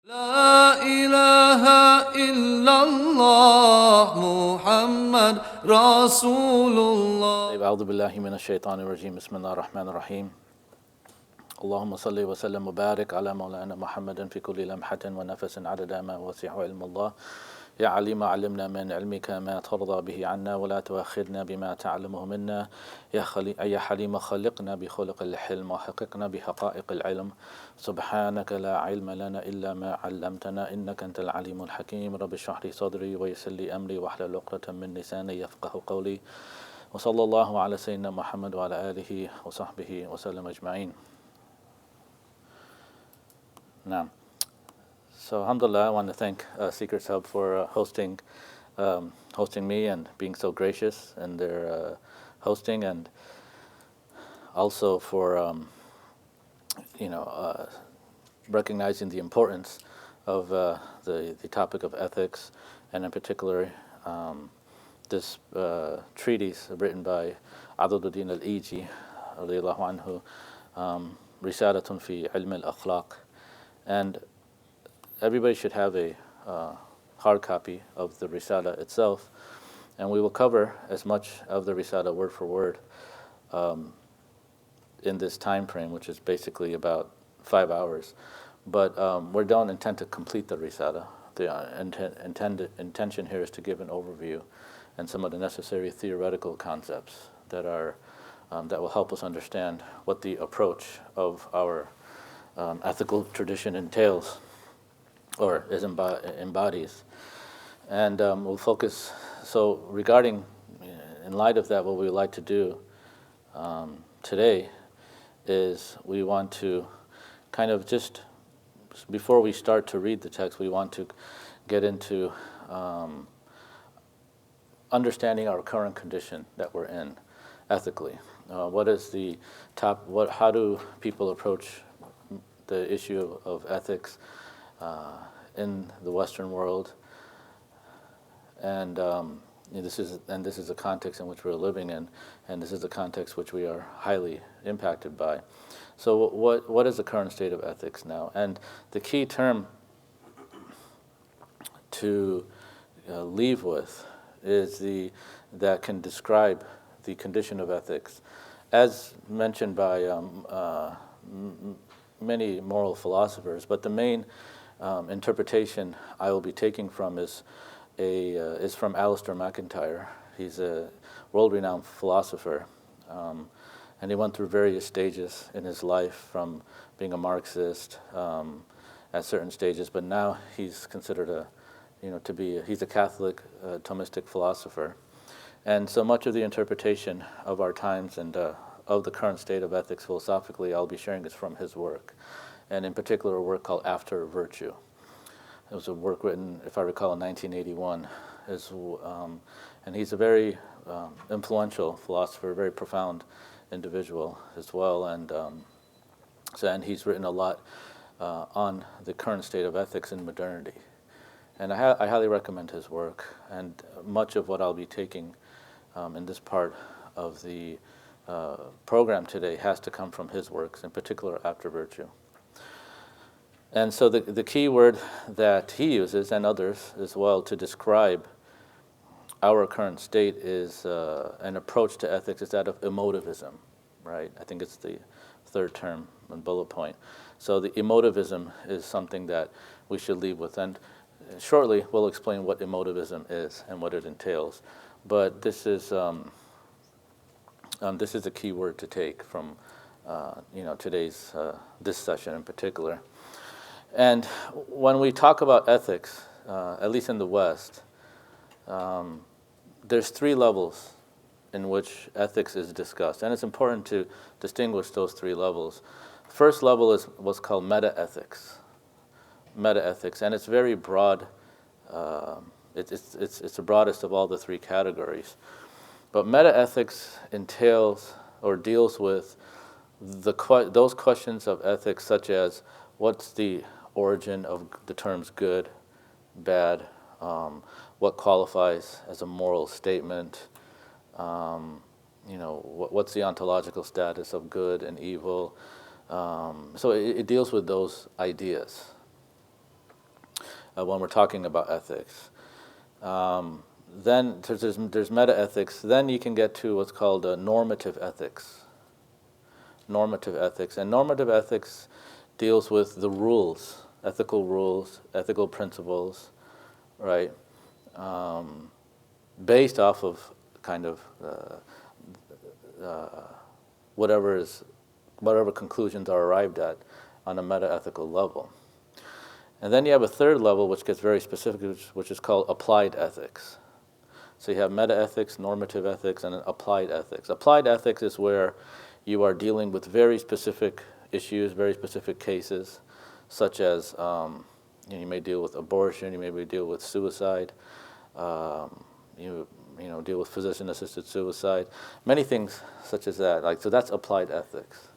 لا إله إلا الله محمد رسول الله. أعوذ بالله من الشيطان الرجيم. بسم الله الرحمن الرحيم. اللهم صل وسلم وبارك على مولانا محمد في كل لمحة ونفس عدد ما وسعه علم الله. يا عليم علمنا من علمك ما ترضى به عنا ولا تؤاخذنا بما تعلمه منا. يا حليم خلقنا بخلق الحلم وحققنا بحقائق العلم. سبحانك لا علم لنا إلا ما علمتنا إنك أنت العليم الحكيم. رب اشرح لي صدري ويسر لي أمري واحلل عقدة من لساني يفقه قولي. وصلى الله على سيدنا محمد وعلى آله وصحبه وسلم أجمعين. Now, so alhamdulillah, I want to thank SeekersHub for hosting me and being so gracious in their hosting, and also for recognizing the importance of the topic of ethics, and in particular this treatise written by al-Iji radiallahu anhu, Risalatun fi ilm al-akhlaq. And everybody should have a hard copy of the Risala itself, and we will cover as much of the Risala word for word in this time frame, which is basically about 5 hours. But we don't intend to complete the Risala. The intention here is to give an overview and some of the necessary theoretical concepts that will help us understand what the approach of our ethical tradition entails, or embodies. And we'll focus, so regarding, in light of that, what we would like to do today is we want to kind of just, before we start to read the text, we want to get into understanding our current condition that we're in ethically. What is the top, how do people approach the issue of ethics in the Western world, and this is the context in which we're living in, and this is the context which we are highly impacted by. So, what is the current state of ethics now? And the key term to leave with is that can describe the condition of ethics, as mentioned by many moral philosophers, but the main interpretation I will be taking from is from Alistair MacIntyre. He's a world-renowned philosopher, and he went through various stages in his life, from being a Marxist at certain stages, but now he's considered he's a Catholic Thomistic philosopher, and so much of the interpretation of our times and of the current state of ethics philosophically, I'll be sharing is from his work, and in particular a work called After Virtue. It was a work written, if I recall, in 1981, and he's a very influential philosopher, very profound individual as well, and he's written a lot on the current state of ethics in modernity. And I highly recommend his work, and much of what I'll be taking in this part of the program today has to come from his works, in particular After Virtue. And so the key word that he uses, and others as well, to describe our current state is an approach to ethics is that of emotivism, right? I think it's the third term and bullet point. So the emotivism is something that we should leave with, and shortly we'll explain what emotivism is and what it entails. But this is a key word to take from today's this session in particular. And when we talk about ethics, at least in the West, there's 3 levels in which ethics is discussed, and it's important to distinguish those 3 levels. First level is what's called meta-ethics, and it's very broad. It's the broadest of all the 3 categories. But meta-ethics entails or deals with those questions of ethics, such as what's the origin of the terms good, bad, what qualifies as a moral statement, what's the ontological status of good and evil. So it deals with those ideas. when we're talking about ethics. Then there's meta-ethics. Then you can get to what's called normative ethics. Normative ethics. And normative ethics deals with the rules, ethical principles, right? Based off of kind of whatever conclusions are arrived at on a meta-ethical level. And then you have a third level which gets very specific, which is called applied ethics. So you have meta-ethics, normative ethics, and applied ethics. Applied ethics is where you are dealing with very specific issues, very specific cases, such as you may deal with abortion, you may deal with suicide, you deal with physician-assisted suicide, many things such as that. So that's applied ethics.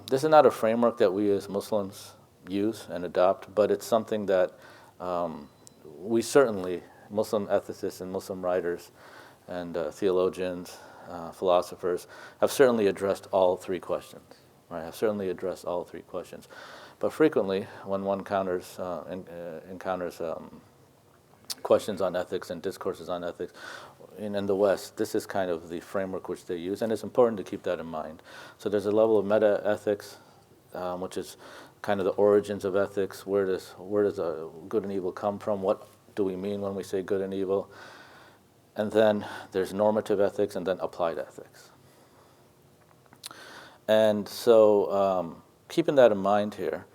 This is not a framework that we as Muslims use and adopt, but it's something that we certainly, Muslim ethicists and Muslim writers and theologians, philosophers, have certainly addressed all three questions. Right? Have certainly addressed all three questions. But frequently, when one encounters questions on ethics and discourses on ethics in the West, this is kind of the framework which they use, and it's important to keep that in mind. So there's a level of meta-ethics, which is kind of the origins of ethics. Where does good and evil come from? What do we mean when we say good and evil? And then there's normative ethics, and then applied ethics. And so keeping that in mind here,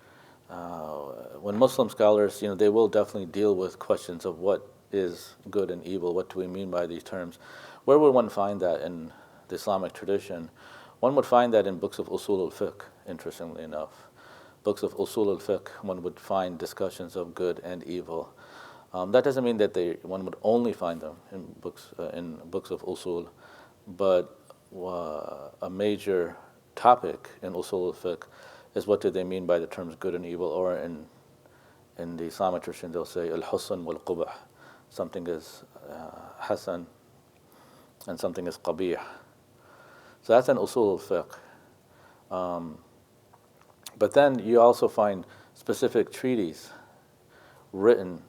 when Muslim scholars, they will definitely deal with questions of what is good and evil, what do we mean by these terms. Where would one find that in the Islamic tradition? One would find that in books of usul al-fiqh, interestingly enough. Books of usul al-fiqh, one would find discussions of good and evil. That doesn't mean that one would only find them in books of usul, but a major topic in usul al-fiqh is what do they mean by the terms good and evil, or in the Islamic tradition they'll say al-husn wal-qubh. Something is hasan and something is qabih. So that's an usul al-fiqh. But then you also find specific treaties written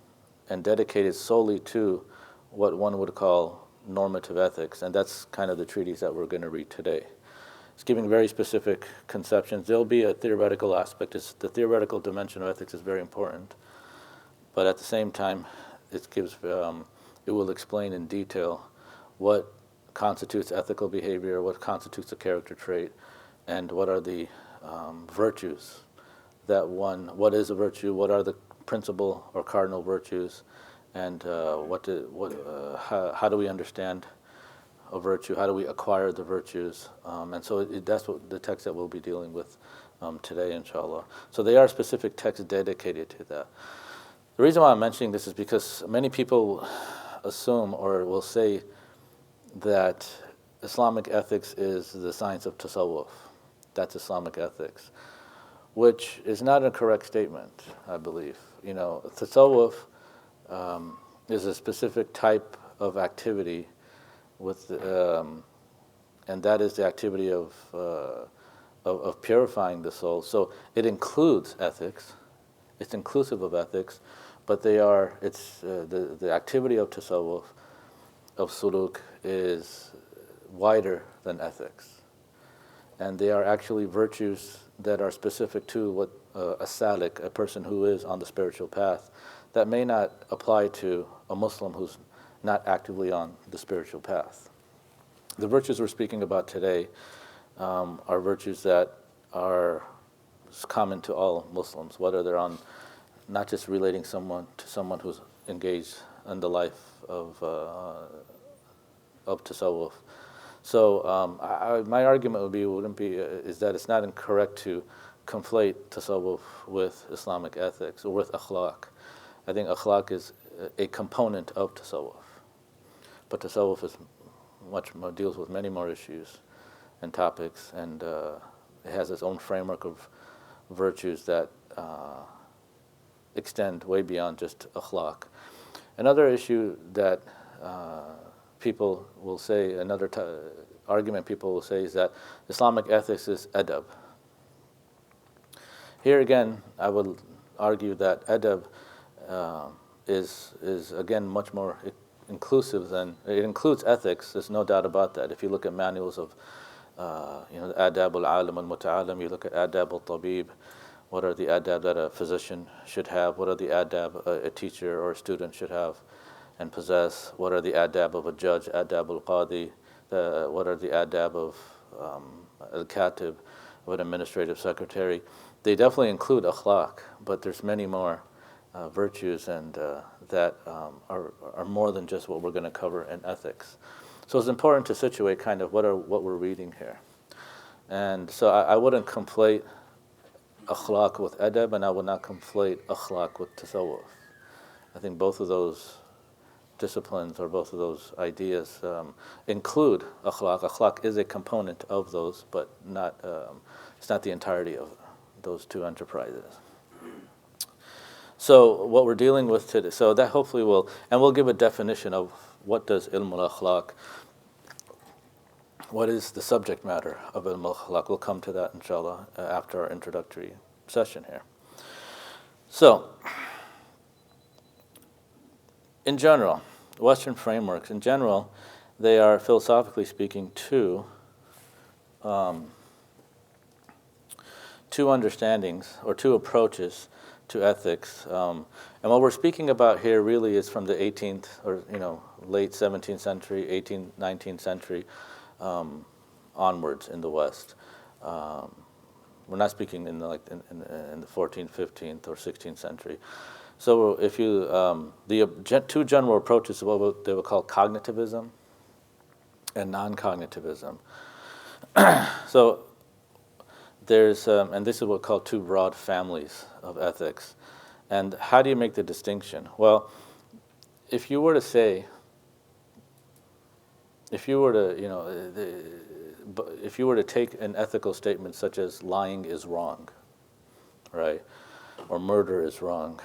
and dedicated solely to what one would call normative ethics, and that's kind of the treatise that we're going to read today. It's giving very specific conceptions. There'll be a theoretical aspect. The theoretical dimension of ethics is very important, but at the same time, it will explain in detail what constitutes ethical behavior, what constitutes a character trait, and what are the virtues what is a virtue, what are the principal or cardinal virtues, and how do we understand a virtue, how do we acquire the virtues, and so that's what the text that we'll be dealing with today, inshallah. So they are specific texts dedicated to that. The reason why I'm mentioning this is because many people assume or will say that Islamic ethics is the science of tasawwuf. That's Islamic ethics, which is not a correct statement, I believe. Tasawwuf is a specific type of activity and that is the activity of purifying the soul. So it includes ethics. It's inclusive of ethics, but the activity of tasawwuf, of suluk, is wider than ethics. And they are actually virtues that are specific to what a salik, a person who is on the spiritual path, that may not apply to a Muslim who's not actively on the spiritual path. The virtues we're speaking about today are virtues that are common to all Muslims, whether they're on not just relating to someone who's engaged in the life of tasawwuf. So my argument is that it's not incorrect to conflate tasawwuf with Islamic ethics or with akhlaq. I think akhlaq is a component of tasawwuf, but tasawwuf is much more, deals with many more issues and topics, and it has its own framework of virtues that extend way beyond just akhlaq. Another issue that people will say, argument people will say, is that Islamic ethics is adab. Here again, I would argue that adab is again much more inclusive than, it includes ethics. There's no doubt about that. If you look at manuals of adab al-alim al-muta'alim, you look at adab al-tabib, what are the adab that a physician should have, what are the adab a teacher or a student should have and possess, what are the adab of a judge, adab al-qadi, what are the adab of al-katib, of an administrative secretary. They definitely include akhlaq, but there's many more virtues and that are more than just what we're going to cover in ethics. So it's important to situate kind of what we're reading here. And so I wouldn't conflate akhlaq with adab, and I would not conflate akhlaq with tasawwuf. I think both of those disciplines or both of those ideas include akhlaq. Akhlaq is a component of those, but not it's not the entirety of those two enterprises. So what we're dealing with today, so that hopefully will, and we'll give a definition of what does ilm al-akhlaq, what is the subject matter of ilm al-akhlaq. We'll come to that inshallah after our introductory session here. So, in general, Western frameworks, in general, they are philosophically speaking two understandings or two approaches to ethics, and what we're speaking about here really is from the 18th or late 17th century, 18th, 19th century onwards in the West. We're not speaking in the 14th, 15th, or 16th century. So if you the two general approaches of what they would call cognitivism and non-cognitivism. So there's, and this is what we call two broad families of ethics. And how do you make the distinction? Well, if you were to say, if you were to take an ethical statement such as lying is wrong, right, or murder is wrong,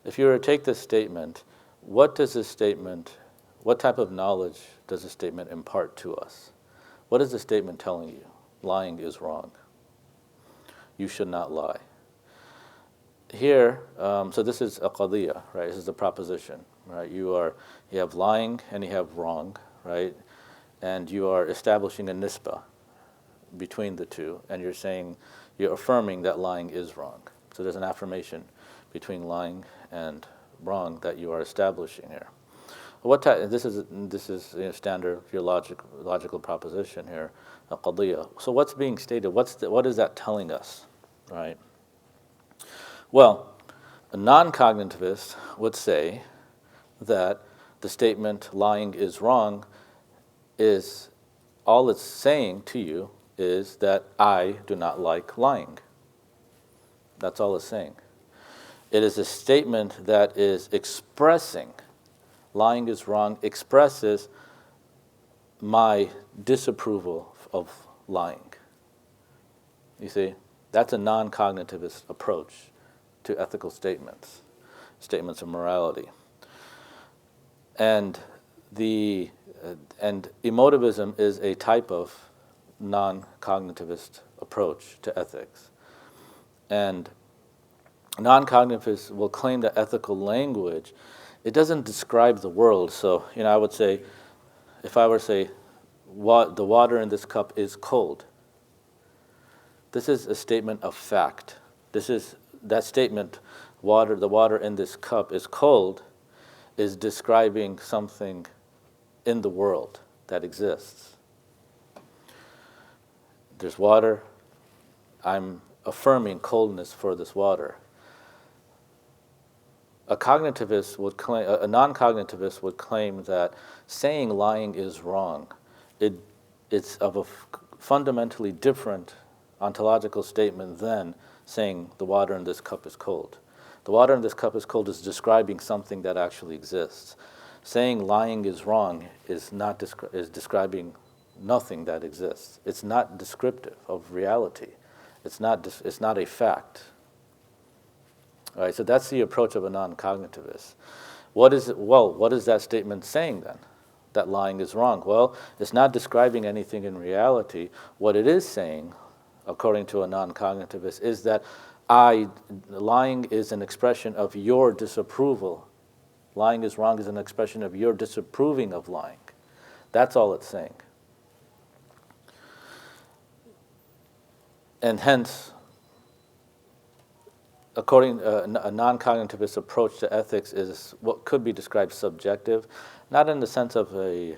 if you were to take this statement, what type of knowledge does this statement impart to us? What is the statement telling you? Lying is wrong. You should not lie. Here, so this is a qadiyya, right? This is the proposition, right? You have lying and you have wrong, right? And you are establishing a nisbah between the two, and you're affirming that lying is wrong. So there's an affirmation between lying and wrong that you are establishing here. This is standard logical proposition here, a qadiyya. So what's being stated? What is that telling us, right? Well, a non-cognitivist would say that the statement lying is wrong is, all it's saying to you is that I do not like lying. That's all it's saying. It is a statement that is expressing, lying is wrong, expresses my disapproval of lying. You see, that's a non-cognitivist approach to ethical statements of morality. And emotivism is a type of non-cognitivist approach to ethics. And non-cognitivists will claim that ethical language, it doesn't describe the world. So, I would say, if I were to say, the water in this cup is cold, this is a statement of fact. That statement, the water in this cup is cold, is describing something in the world that exists. There's water, I'm affirming coldness for this water. A non-cognitivist would claim that saying lying is wrong, it's of a fundamentally different ontological statement than saying the water in this cup is cold. The water in this cup is cold is describing something that actually exists. Saying lying is wrong is describing nothing that exists. It's not descriptive of reality. It's not a fact. All right, so that's the approach of a non-cognitivist. What is that statement saying then? That lying is wrong. Well, it's not describing anything in reality. What it is saying, according to a non-cognitivist, is that lying is an expression of your disapproval. Lying is wrong is an expression of your disapproving of lying. That's all it's saying. And hence, according a non-cognitivist approach to ethics is what could be described subjective, not in the sense of we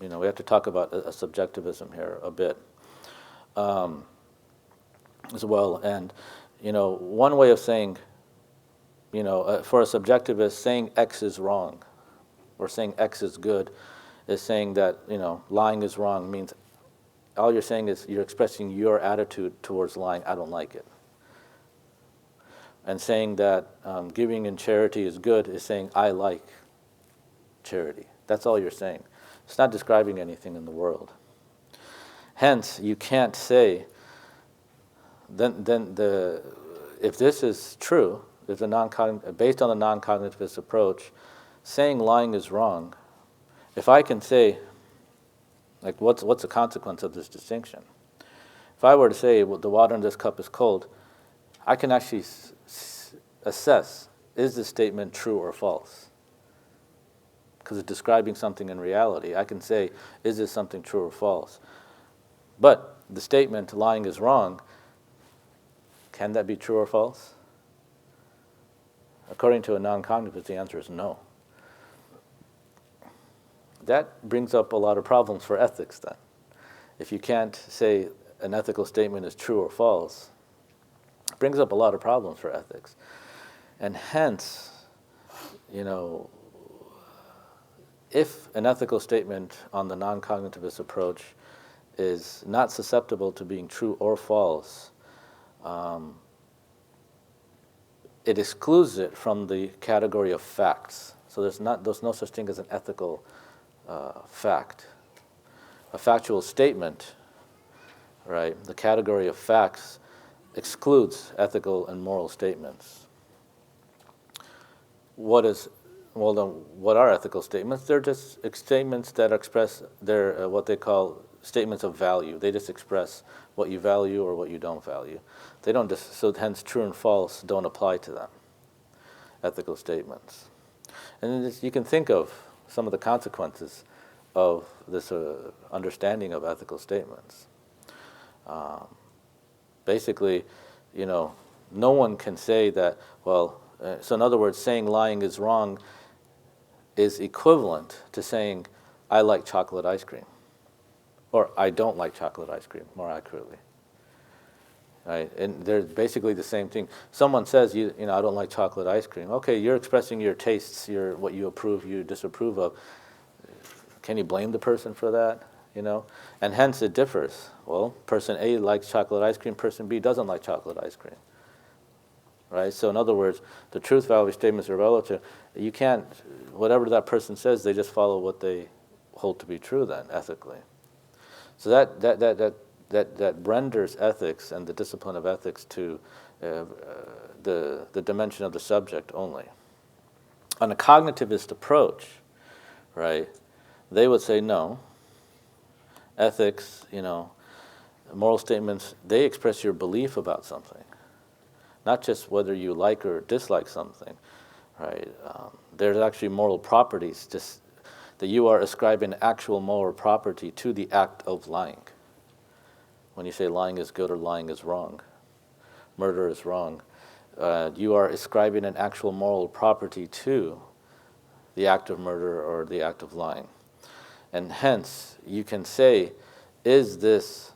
have to talk about a subjectivism here a bit as well. And one way of saying, for a subjectivist, saying X is wrong or saying X is good is saying that lying is wrong means all you're saying is you're expressing your attitude towards lying. I don't like it. And saying that giving in charity is good is saying I like charity. That's all you're saying. It's not describing anything in the world. Hence, you can't say, if this is true, based on the non-cognitivist approach, saying lying is wrong, if I can say, like what's the consequence of this distinction? If I were to say, well, the water in this cup is cold, I can actually assess, is this statement true or false? Because it's describing something in reality. I can say, is this something true or false? But the statement, lying is wrong, can that be true or false? According to a non-cognitivist, the answer is no. That brings up a lot of problems for ethics then. If you can't say an ethical statement is true or false, it brings up a lot of problems for ethics. And hence, if an ethical statement on the non-cognitivist approach is not susceptible to being true or false, it excludes it from the category of facts. So there's no such thing as an ethical fact. A factual statement, right, the category of facts excludes ethical and moral statements. What are ethical statements? They're just statements that express what they call statements of value. They just express what you value or what you don't value. They don't so hence true and false don't apply to them. Ethical statements. And you can think of some of the consequences of this understanding of ethical statements. Basically, no one can say that, so in other words, saying lying is wrong is equivalent to saying, I like chocolate ice cream. Or I don't like chocolate ice cream, more accurately. Right? And they're basically the same thing. Someone says, I don't like chocolate ice cream. Okay, you're expressing your tastes, what you approve, you disapprove of. Can you blame the person for that? And hence it differs. Well, person A likes chocolate ice cream, person B doesn't like chocolate ice cream. Right? So in other words, the truth value statements are relative. You can't, whatever that person says, they just follow what they hold to be true then, ethically. So that renders ethics and the discipline of ethics to the dimension of the subject only. On a cognitivist approach, right, they would say no. Ethics, moral statements, they express your belief about something, not just whether you like or dislike something, right? There's actually moral properties, just that you are ascribing actual moral property to the act of lying. When you say lying is good or lying is wrong, murder is wrong, you are ascribing an actual moral property to the act of murder or the act of lying. And hence, you can say, is this,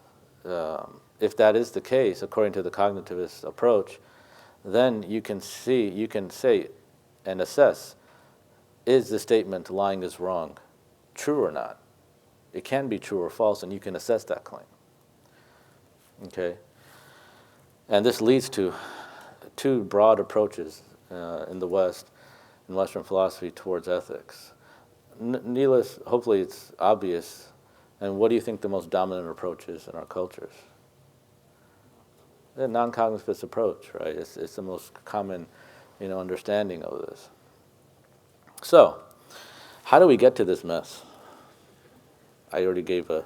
if that is the case, according to the cognitivist approach, then you can say and assess, is the statement lying is wrong true or not? It can be true or false, and you can assess that claim. Okay? And this leads to two broad approaches in the West, in Western philosophy, towards ethics. Needless, hopefully it's obvious. And what do you think the most dominant approach is in our cultures? The non-cognitivist approach, right? It's the most common, understanding of this. So, how do we get to this mess? I already gave an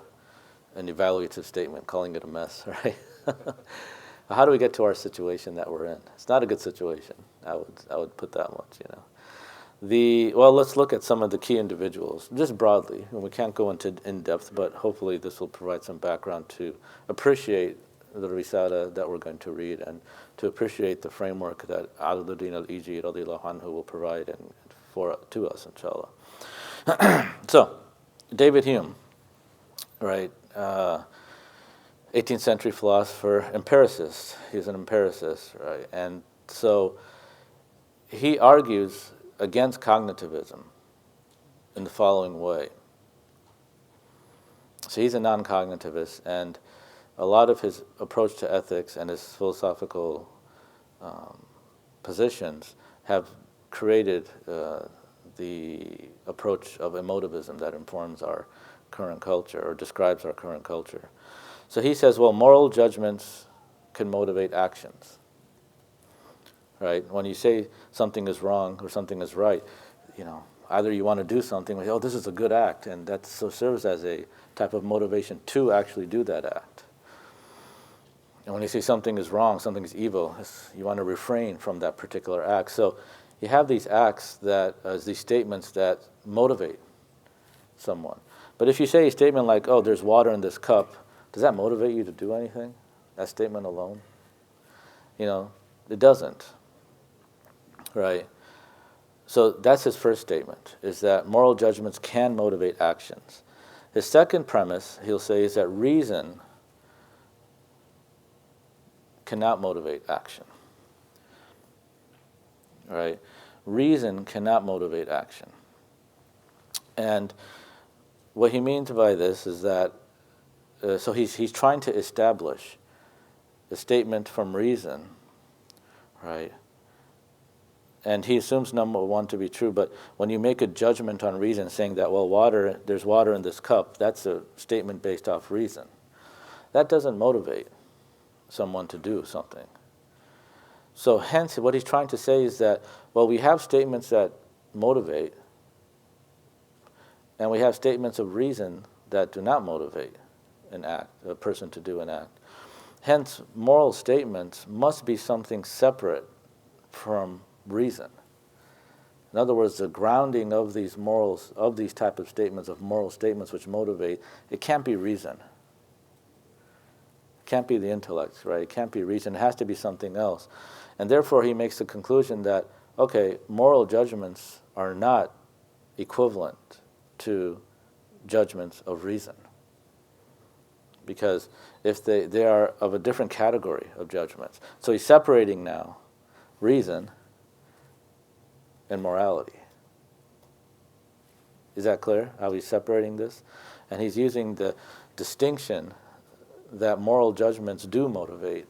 evaluative statement calling it a mess, right? How do we get to our situation that we're in? It's not a good situation. I would put that much, you know. Well, let's look at some of the key individuals, just broadly, and we can't go into in depth, but hopefully this will provide some background to appreciate the risala that we're going to read and to appreciate the framework that al-Iji radiallahu anhu will provide to us, inshallah. So, David Hume, right? 18th century philosopher, empiricist. He's an empiricist, right? And so he argues against cognitivism in the following way. So he's a non-cognitivist, and a lot of his approach to ethics and his philosophical positions have created the approach of emotivism that informs our current culture or describes our current culture. So he says, well, moral judgments can motivate actions. Right? When you say something is wrong or something is right, you know, either you want to do something, like, oh, this is a good act, and that so serves as a type of motivation to actually do that act. And when you say something is wrong, something is evil, you want to refrain from that particular act. So you have these acts these statements that motivate someone. But if you say a statement like, oh, there's water in this cup, does that motivate you to do anything? That statement alone? You know, it doesn't. Right? So that's his first statement, is that moral judgments can motivate actions. His second premise, he'll say, is that reason cannot motivate action. Right? Reason cannot motivate action. And what he means by this is that, so he's trying to establish a statement from reason, right? And he assumes number one to be true, but when you make a judgment on reason saying that, well, there's water in this cup, that's a statement based off reason. That doesn't motivate someone to do something. So hence, what he's trying to say is that, well, we have statements that motivate, and we have statements of reason that do not motivate a person to do an act. Hence, moral statements must be something separate from reason. In other words, the grounding of these morals, of these type of statements, of moral statements which motivate, it can't be reason. It can't be the intellect, right? It can't be reason. It has to be something else. And therefore, he makes the conclusion that, okay, moral judgments are not equivalent to judgments of reason. Because if they are of a different category of judgments. So he's separating now reason and morality. Is that clear, how he's separating this? And he's using the distinction that moral judgments do motivate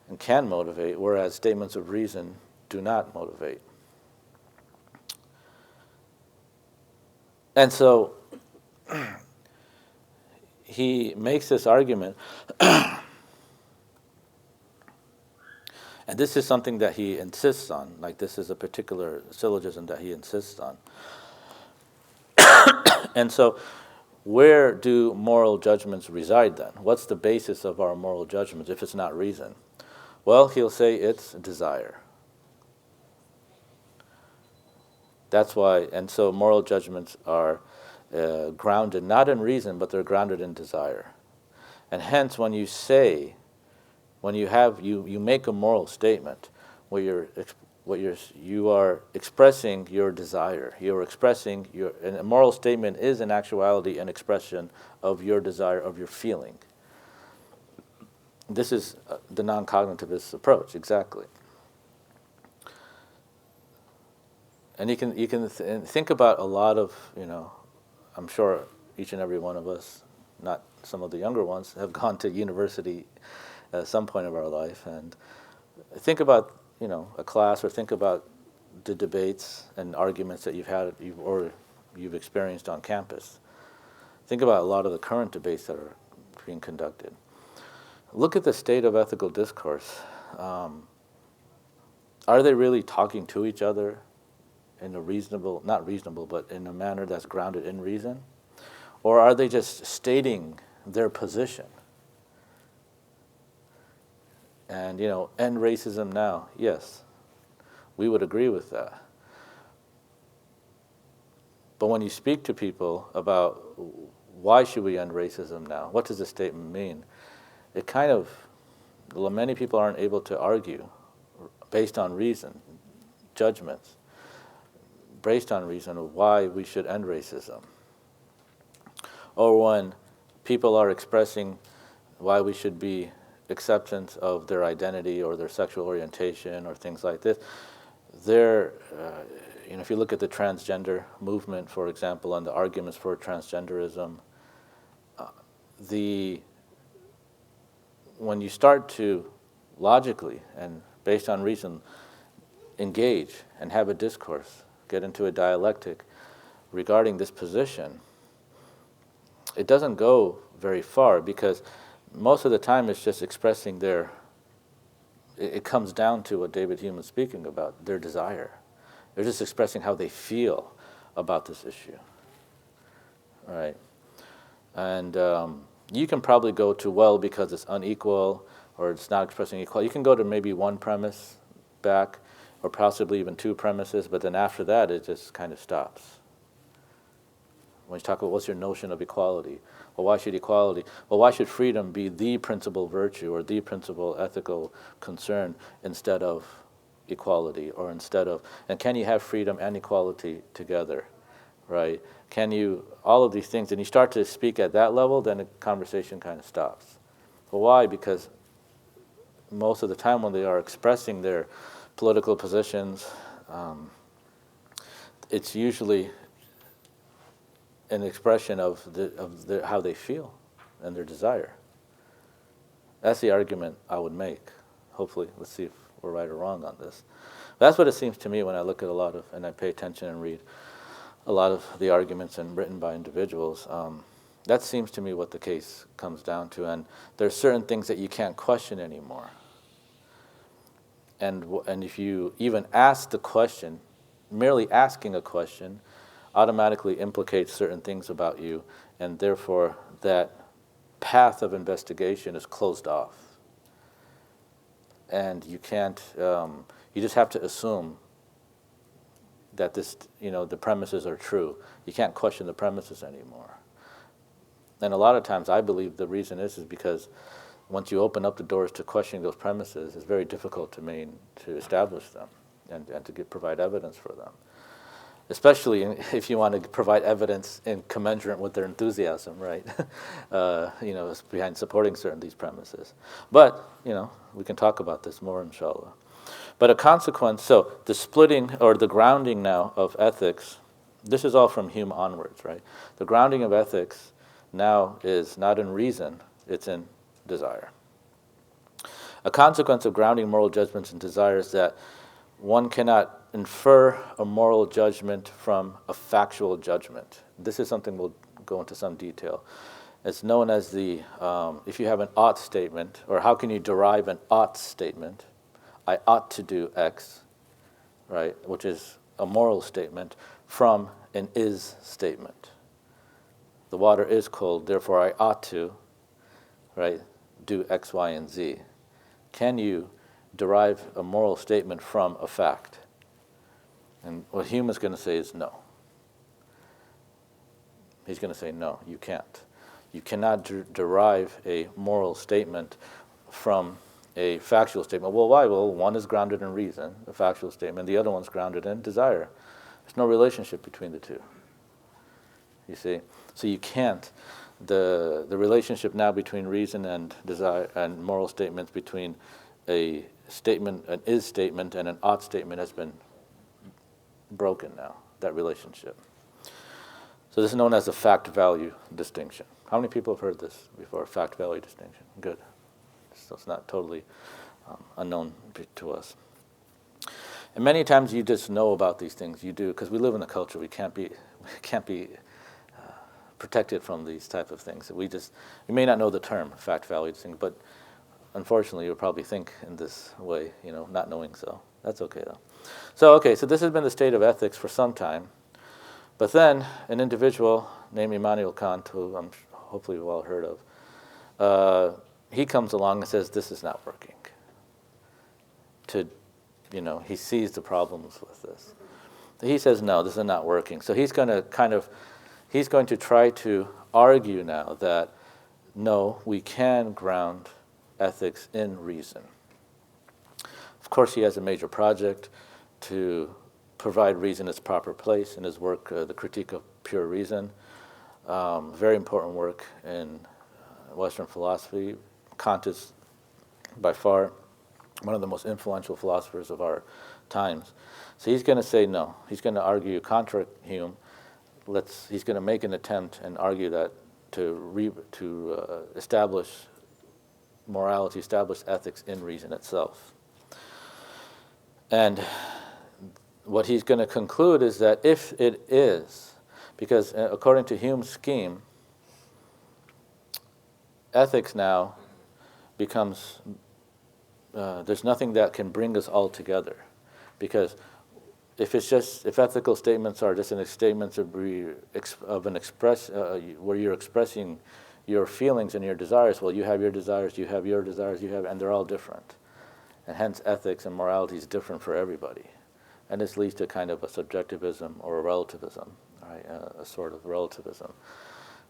and can motivate, whereas statements of reason do not motivate. And so he makes this argument, and this is something that he insists on, like this is a particular syllogism that he insists on. And so where do moral judgments reside then? What's the basis of our moral judgments if it's not reason? Well, he'll say it's desire. That's why, and so moral judgments are grounded not in reason, but they're grounded in desire. And hence, when you say, when you make a moral statement where you are expressing your desire, you're expressing and a moral statement is in actuality an expression of your desire, of your feeling. This is the non-cognitivist approach, exactly. And you can think about a lot of, I'm sure each and every one of us, not some of the younger ones, have gone to university at some point of our life, and think about, a class, or think about the debates and arguments that you've experienced on campus. Think about a lot of the current debates that are being conducted. Look at the state of ethical discourse. Are they really talking to each other in a not reasonable, but in a manner that's grounded in reason? Or are they just stating their position? And, end racism now. Yes, we would agree with that. But when you speak to people about why should we end racism now, what does this statement mean? It kind of, many people aren't able to argue based on reason, judgments, based on reason of why we should end racism. Or when people are expressing why we should be acceptance of their identity or their sexual orientation or things like this, if you look at the transgender movement, for example, and the arguments for transgenderism, when you start to logically and based on reason engage and have a discourse, get into a dialectic regarding this position, it doesn't go very far, because most of the time it's just expressing it comes down to what David Hume was speaking about, their desire. They're just expressing how they feel about this issue, right? And you can probably go to, well, because it's unequal or it's not expressing equality. You can go to maybe one premise back or possibly even two premises, but then after that it just kind of stops. When you talk about what's your notion of equality, well, why should equality? Well, why should freedom be the principal virtue or the principal ethical concern instead of equality, or instead of, and can you have freedom and equality together, right? Can you, all of these things, and you start to speak at that level, then the conversation kind of stops. Well, why? Because most of the time when they are expressing their political positions, it's usually an expression of how they feel and their desire. That's the argument I would make. Hopefully, let's see if we're right or wrong on this. But that's what it seems to me when I look at and I pay attention and read a lot of the arguments and written by individuals. That seems to me what the case comes down to. And there's certain things that you can't question anymore. And if you even ask the question, merely asking a question automatically implicates certain things about you, and therefore that path of investigation is closed off. And you can't, you just have to assume that the premises are true. You can't question the premises anymore. And a lot of times I believe the reason is because once you open up the doors to questioning those premises, it's very difficult to establish them and to provide evidence for them. Especially if you want to provide evidence in commensurate with their enthusiasm, right? Behind supporting certain these premises. But, we can talk about this more, inshallah. But a consequence, so the splitting or the grounding now of ethics, this is all from Hume onwards, right? The grounding of ethics now is not in reason, it's in desire. A consequence of grounding moral judgments in desire is that one cannot infer a moral judgment from a factual judgment. This is something we'll go into some detail. It's known as if you have an ought statement, or how can you derive an ought statement? I ought to do X, right, which is a moral statement, from an is statement. The water is cold, therefore I ought to, right, do X, Y, and Z. Can you derive a moral statement from a fact? And what Hume is going to say is no. He's going to say no, you can't. You cannot derive a moral statement from a factual statement. Well, why? Well, one is grounded in reason, a factual statement. The other one's grounded in desire. There's no relationship between the two. You see? So you can't. The relationship now between reason and desire and moral statements, between a statement, an is statement, and an ought statement has been broken now, that relationship. So this is known as the fact-value distinction. How many people have heard this before, fact-value distinction? Good. So it's not totally unknown to us. And many times you just know about these things. You do, because we live in a culture we can't be protected from these type of things. We may not know the term fact-value distinction, but unfortunately you'll probably think in this way, not knowing so. That's okay though. So this has been the state of ethics for some time. But then an individual named Immanuel Kant, who hopefully you've all heard of, he comes along and says, this is not working. to, he sees the problems with this. He says, no, this is not working. So he's going to try to argue now that, no, we can ground ethics in reason. Of course, he has a major project to provide reason its proper place in his work, The Critique of Pure Reason. Very important work in Western philosophy. Kant is by far one of the most influential philosophers of our times. So he's going to say no. He's going to argue contra Hume. He's going to make an attempt and argue that to establish morality, establish ethics in reason itself. And what he's going to conclude is that if it is, because according to Hume's scheme, ethics now becomes, there's nothing that can bring us all together. Because if ethical statements are just statements where you're expressing your feelings and your desires, well, you have your desires, you have your desires, and they're all different. And hence ethics and morality is different for everybody. And this leads to kind of a subjectivism or a relativism, right? A sort of relativism.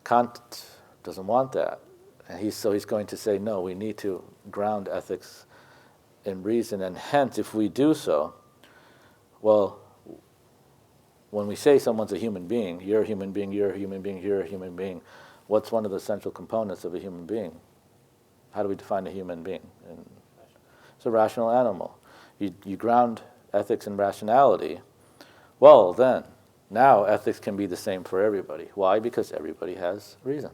Kant doesn't want that. And he's going to say, no, we need to ground ethics in reason, and hence, if we do so, well, when we say someone's a human being, you're a human being, you're a human being, you're a human being, what's one of the essential components of a human being? How do we define a human being? It's a rational animal. You ground ethics in rationality, well then, now ethics can be the same for everybody. Why? Because everybody has reason.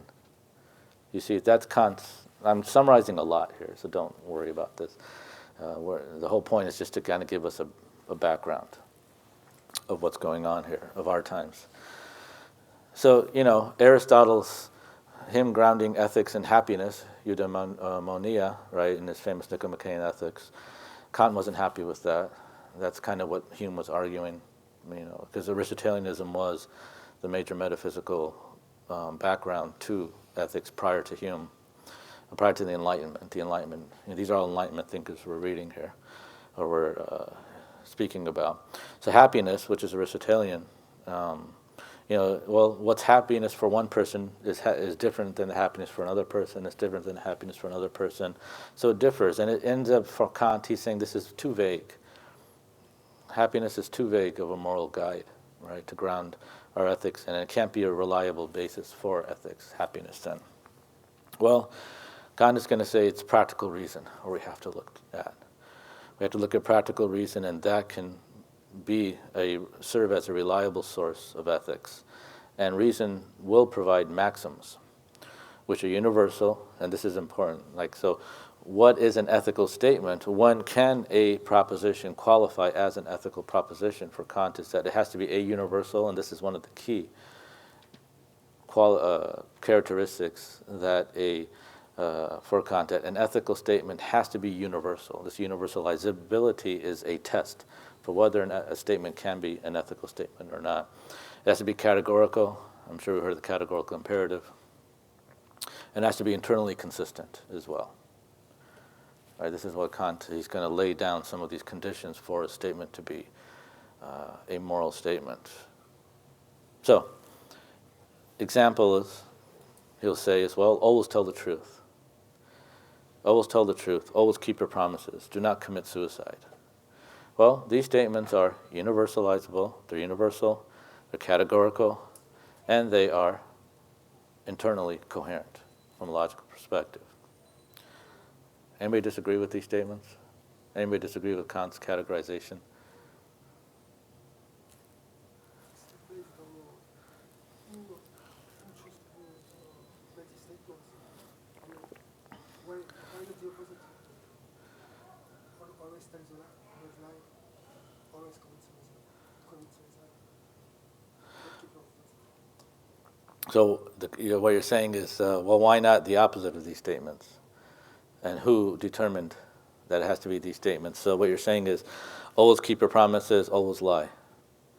You see, that's Kant's, I'm summarizing a lot here, so don't worry about this. The whole point is just to kind of give us a background of what's going on here, of our times. So, Aristotle's, him grounding ethics in happiness, eudaimonia, right, in his famous Nicomachean Ethics, Kant wasn't happy with that. That's kind of what Hume was arguing, because Aristotelianism was the major metaphysical background to ethics prior to Hume, prior to the Enlightenment. These are all Enlightenment thinkers we're reading here, or we're speaking about. So happiness, which is Aristotelian, what's happiness for one person is different than the happiness for another person. It's different than happiness for another person. So it differs, and it ends up, for Kant, he's saying this is too vague. Happiness is too vague of a moral guide, right, to ground our ethics, and it can't be a reliable basis for ethics, happiness then. Well, Kant is going to say it's practical reason, or we have to look at. We have to look at practical reason, and that can serve as a reliable source of ethics. And reason will provide maxims, which are universal, and this is important. So what is an ethical statement? When can a proposition qualify as an ethical proposition? For Kant is that it has to be a universal, and this is one of the key characteristics that for Kant, an ethical statement has to be universal. This universalizability is a test for whether a statement can be an ethical statement or not. It has to be categorical. I'm sure we heard the categorical imperative. And it has to be internally consistent as well. Right, this is what Kant, he's going to lay down some of these conditions for a statement to be a moral statement. So, example is, he'll say as well, always tell the truth. Always tell the truth. Always keep your promises. Do not commit suicide. Well, these statements are universalizable. They're universal. They're categorical. And they are internally coherent from a logical perspective. Anybody disagree with these statements? Anybody disagree with Kant's categorization? So what you're saying is, well, why not the opposite of these statements? And who determined that it has to be these statements? So what you're saying is, always keep your promises, always lie.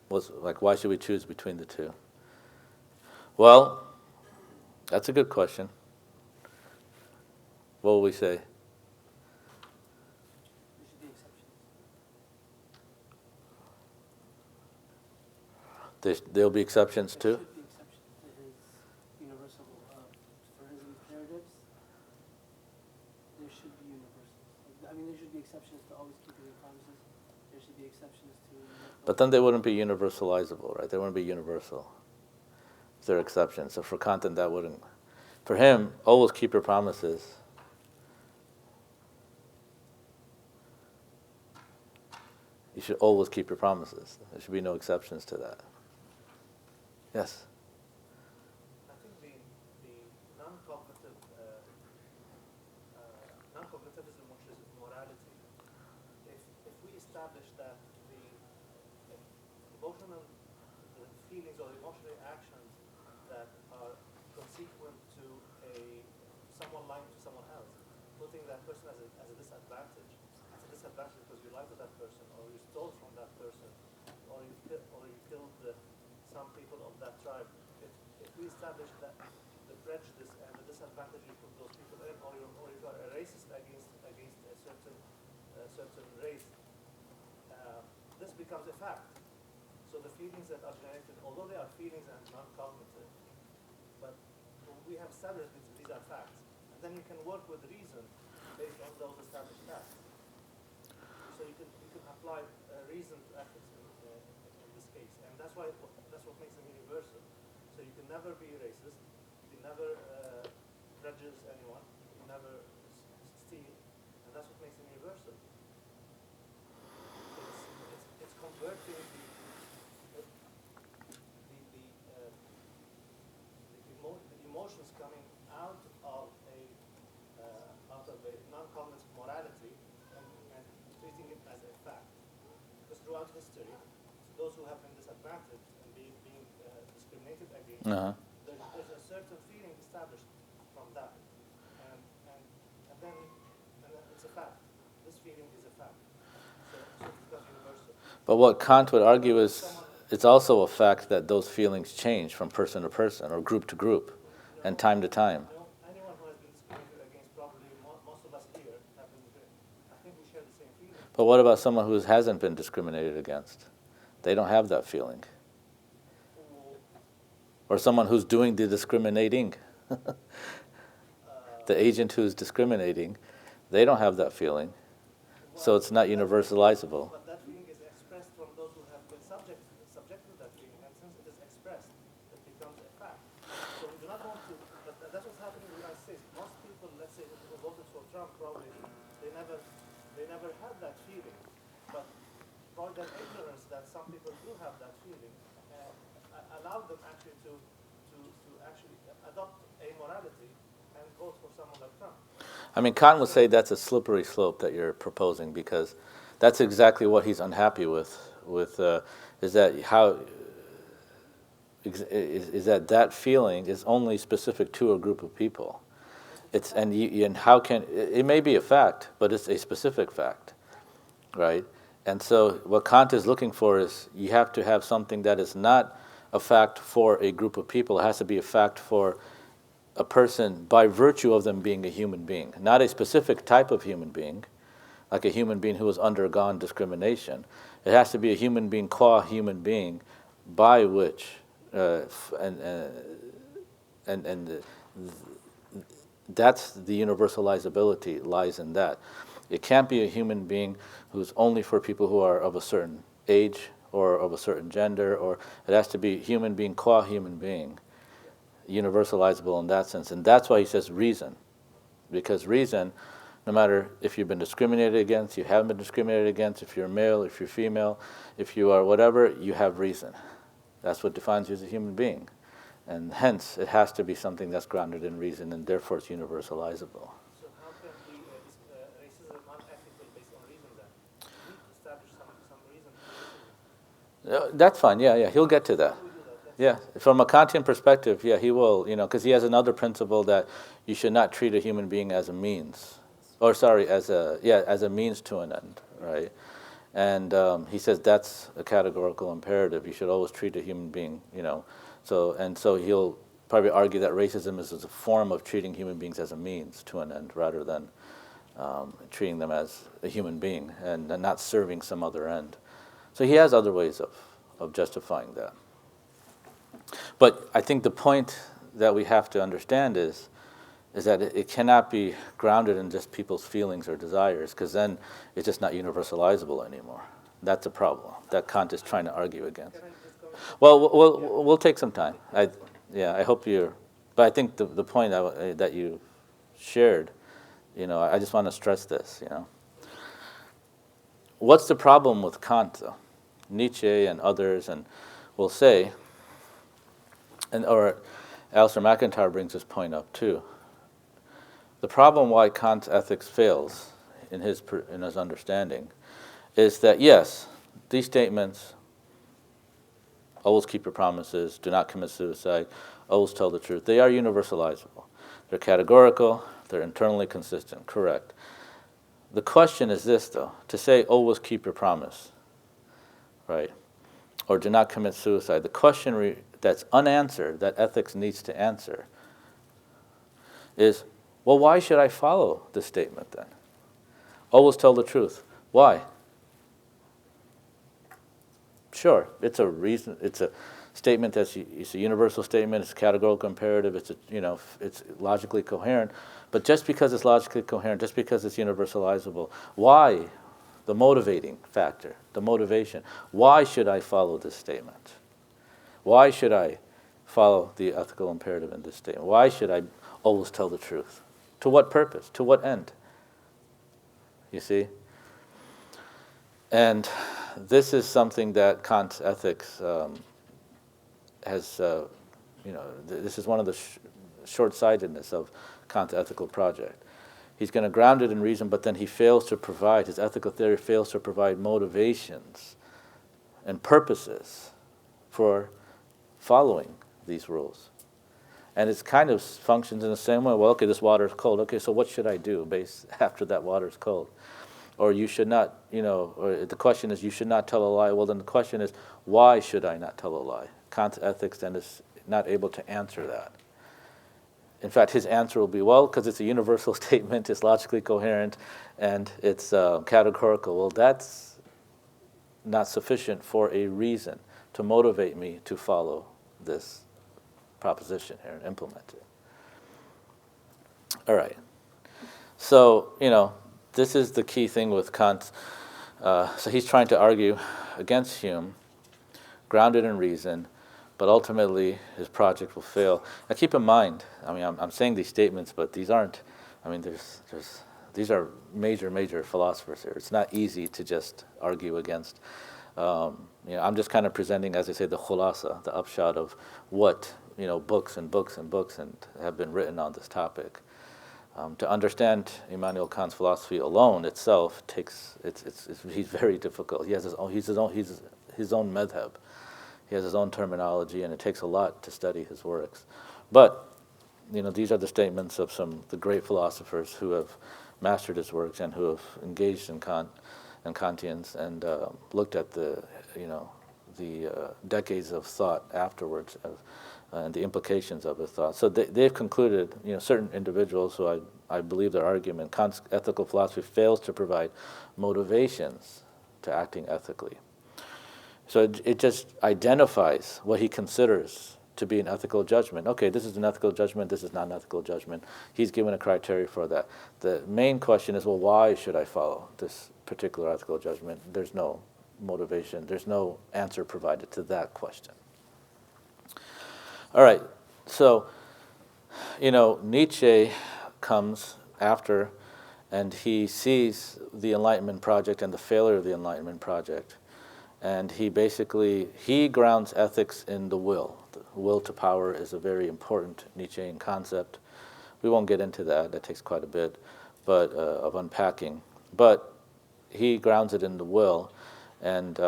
Why should we choose between the two? Well, that's a good question. What will we say? There'll be exceptions too? There should be exceptions to his universal, for his imperatives, there should be universals. I mean, there should be exceptions to always keeping your promises. There should be exceptions to... But then they wouldn't be universalizable, right? They wouldn't be universal. If there are exceptions. So for Kant, that wouldn't. For him, always keep your promises. You should always keep your promises. There should be no exceptions to that. Yes? I think the non-cognitive, non-cognitivism, which is morality, if we establish that the emotional the feelings or emotional actions that are consequent to someone lying to someone else, putting that person as a disadvantage, because you lied to that person, or you stole from that person, or you killed some people of that tribe. If we establish that the prejudice and the disadvantage you put those people in, or you are a racist against a certain race, this becomes a fact. So the feelings that are generated, although they are feelings and non-cognitive, but we have established these are facts, and then you can work with reason based on those established facts. So you can apply reason to ethics in this case, and that's what makes them universal. So you can never be racist, you can never prejudice anyone, you can never steal, and that's what makes them universal. It's converting the emotions coming out of a non-cognitive morality and treating it as a fact. Because throughout history, those who have been disadvantaged and being discriminated against, there's a certain feeling established from that, and then it's a fact. This feeling is a fact. So it becomes universal. But what Kant would argue is it's also a fact that those feelings change from person to person or group to group and time to time. Anyone who has been discriminated against, probably most of us here have been. I think we share the same feeling. But what about someone who hasn't been discriminated against? They don't have that feeling. Or someone who's doing the discriminating. The agent who's discriminating, they don't have that feeling. So it's not universalizable. But that feeling is expressed from those who have been subject to that feeling, and since it is expressed, it becomes a fact. So we do not want to, but that's what's happening in the United States. Most people, let's say, who voted for Trump, probably they never had that feeling. But probably that ignorance that some people do have that feeling allowed them actually to actually adopt a morality and vote for someone like Trump. I mean, Kant would say that's a slippery slope that you're proposing because that's exactly what he's unhappy with is that feeling is only specific to a group of people. And how can it may be a fact, but it's a specific fact, right? And so what Kant is looking for is you have to have something that is not a fact for a group of people. It has to be a fact for a person by virtue of them being a human being, not a specific type of human being, like a human being who has undergone discrimination. It has to be a human being qua human being, by which that's the universalizability lies in that. It can't be a human being who's only for people who are of a certain age or of a certain gender, or it has to be human being qua human being, universalizable in that sense. And that's why he says reason, because reason, no matter if you've been discriminated against, you haven't been discriminated against, if you're male, if you're female, if you are whatever, you have reason. That's what defines you as a human being. And hence, it has to be something that's grounded in reason, and therefore it's universalizable. So how can be racism unethical based on reason then? We need to establish some reason for racism. That's fine, yeah, he'll get to that. Yeah, from a Kantian perspective, yeah, he will, because he has another principle that you should not treat a human being as a means, as a means to an end, right? And he says that's a categorical imperative. You should always treat a human being, So he'll probably argue that racism is a form of treating human beings as a means to an end rather than treating them as a human being and not serving some other end. So he has other ways of justifying that. But I think the point that we have to understand is that it cannot be grounded in just people's feelings or desires, because then it's just not universalizable anymore. That's a problem that Kant is trying to argue against. Well, we'll take some time. I hope you're. But I think the point that you shared, I just want to stress this. What's the problem with Kant, though? Nietzsche and others, and will say, or Alistair McIntyre brings this point up too. The problem why Kant's ethics fails in his understanding is that, yes, these statements, always keep your promises, do not commit suicide, always tell the truth, they are universalizable. They're categorical, they're internally consistent, correct. The question is this, though, to say always keep your promise, right, or do not commit suicide, the question that's unanswered, that ethics needs to answer, is, well, why should I follow this statement then? Always tell the truth. Why? Sure, it's a reason. It's a statement it's a universal statement. It's a categorical imperative. It's logically coherent. But just because it's logically coherent, just because it's universalizable, why? The motivating factor, the motivation. Why should I follow this statement? Why should I follow the ethical imperative in this statement? Why should I always tell the truth? To what purpose? To what end? You see? And this is something that Kant's ethics has, this is one of the short-sightedness of Kant's ethical project. He's going to ground it in reason, but then he fails to provide, his ethical theory fails to provide motivations and purposes for following these rules. And it kind of functions in the same way. Well, okay, this water is cold. Okay, so what should I do after that water is cold? Or you should not, or the question is, you should not tell a lie. Well, then the question is, why should I not tell a lie? Kant's ethics then is not able to answer that. In fact, his answer will be, well, because it's a universal statement, it's logically coherent, and it's categorical. Well, that's not sufficient for a reason to motivate me to follow this proposition here and implement it. All right. So, this is the key thing with Kant. So he's trying to argue against Hume, grounded in reason, but ultimately his project will fail. Now keep in mind, I'm saying these statements, but these aren't, these are major philosophers here. It's not easy to just argue against. I'm just kind of presenting, as I say, the khulasa, the upshot of what books and books and books have been written on this topic. To understand Immanuel Kant's philosophy alone itself he's very difficult. He has his own madhab. He has his own terminology, and it takes a lot to study his works. But these are the statements of the great philosophers who have mastered his works and who have engaged in Kant and Kantians and looked at the decades of thought afterwards and the implications of his thought. So they've concluded, certain individuals who I believe their argument, Kant's ethical philosophy fails to provide motivations to acting ethically. So it just identifies what he considers to be an ethical judgment. Okay, this is an ethical judgment, this is not an ethical judgment. He's given a criteria for that. The main question is, well, why should I follow this particular ethical judgment? There's no motivation, there's no answer provided to that question. All right, so, Nietzsche comes after, and he sees the Enlightenment project and the failure of the Enlightenment project. And he grounds ethics in the will. The will to power is a very important Nietzschean concept. We won't get into that. That takes quite a bit of unpacking. But he grounds it in the will. And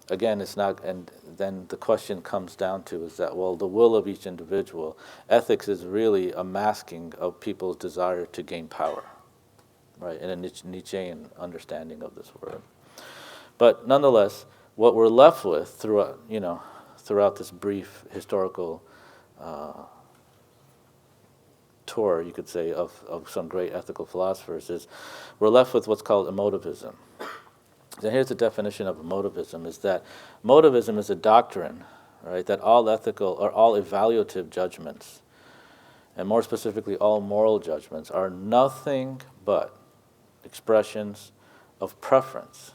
again, it's not, and then the question comes down to is that, well, the will of each individual. Ethics is really a masking of people's desire to gain power, right, in a Nietzschean understanding of this word. But nonetheless, what we're left with throughout this brief historical tour, you could say, of some great ethical philosophers, is we're left with what's called emotivism. And here's the definition of emotivism, is that emotivism is a doctrine right? That all ethical or all evaluative judgments, and more specifically all moral judgments, are nothing but expressions of preference,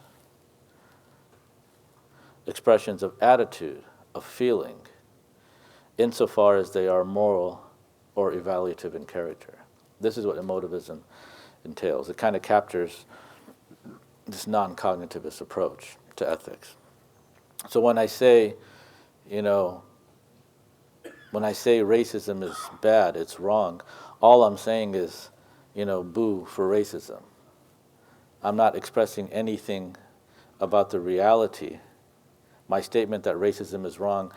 expressions of attitude, of feeling, insofar as they are moral or evaluative in character. This is what emotivism entails. It kind of captures this non-cognitivist approach to ethics. So when I say, when I say racism is bad, it's wrong, all I'm saying is, boo for racism. I'm not expressing anything about the reality. My statement that racism is wrong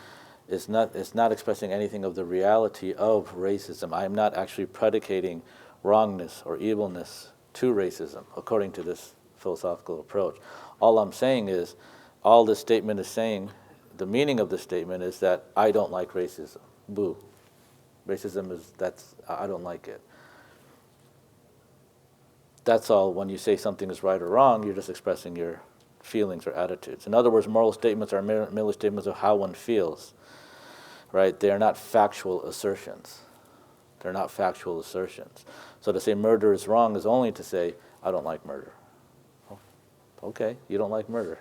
is not expressing anything of the reality of racism. I am not actually predicating wrongness or evilness to racism, according to this philosophical approach. All I'm saying is, all this statement is saying, the meaning of the statement is that I don't like racism. Boo. Racism I don't like it. That's all. When you say something is right or wrong, you're just expressing your feelings or attitudes. In other words, moral statements are merely statements of how one feels, right? They are not factual assertions. They're not factual assertions. So to say murder is wrong is only to say, I don't like murder. Okay, you don't like murder.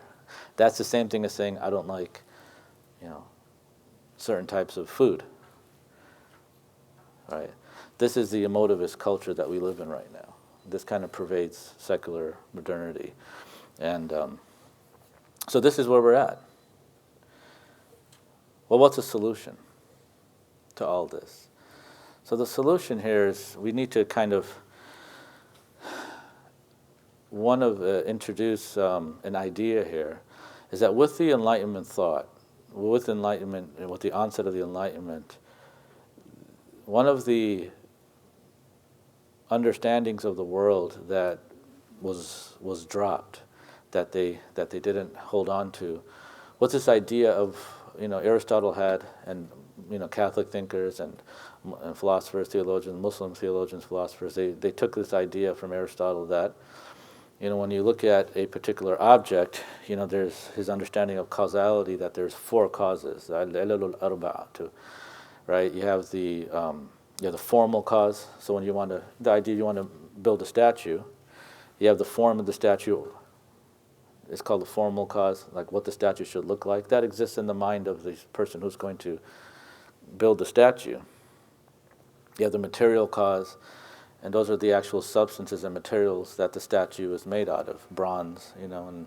That's the same thing as saying, I don't like, certain types of food, right? This is the emotivist culture that we live in right now. This kind of pervades secular modernity. And so this is where we're at. Well, what's the solution to all this? So the solution here is we need to kind of introduce an idea here, is that with the Enlightenment thought, with the onset of the Enlightenment, one of the understandings of the world that was dropped, that they didn't hold on to, was this idea of, Aristotle had, and Catholic thinkers and philosophers, theologians, Muslim theologians, philosophers, they took this idea from Aristotle that, when you look at a particular object, there's his understanding of causality, that there's four causes, right? You have the formal cause. So when you want to build a statue, you have the form of the statue. It's called the formal cause, like what the statue should look like. That exists in the mind of the person who's going to build the statue. You have the material cause, and those are the actual substances and materials that the statue is made out of, bronze, and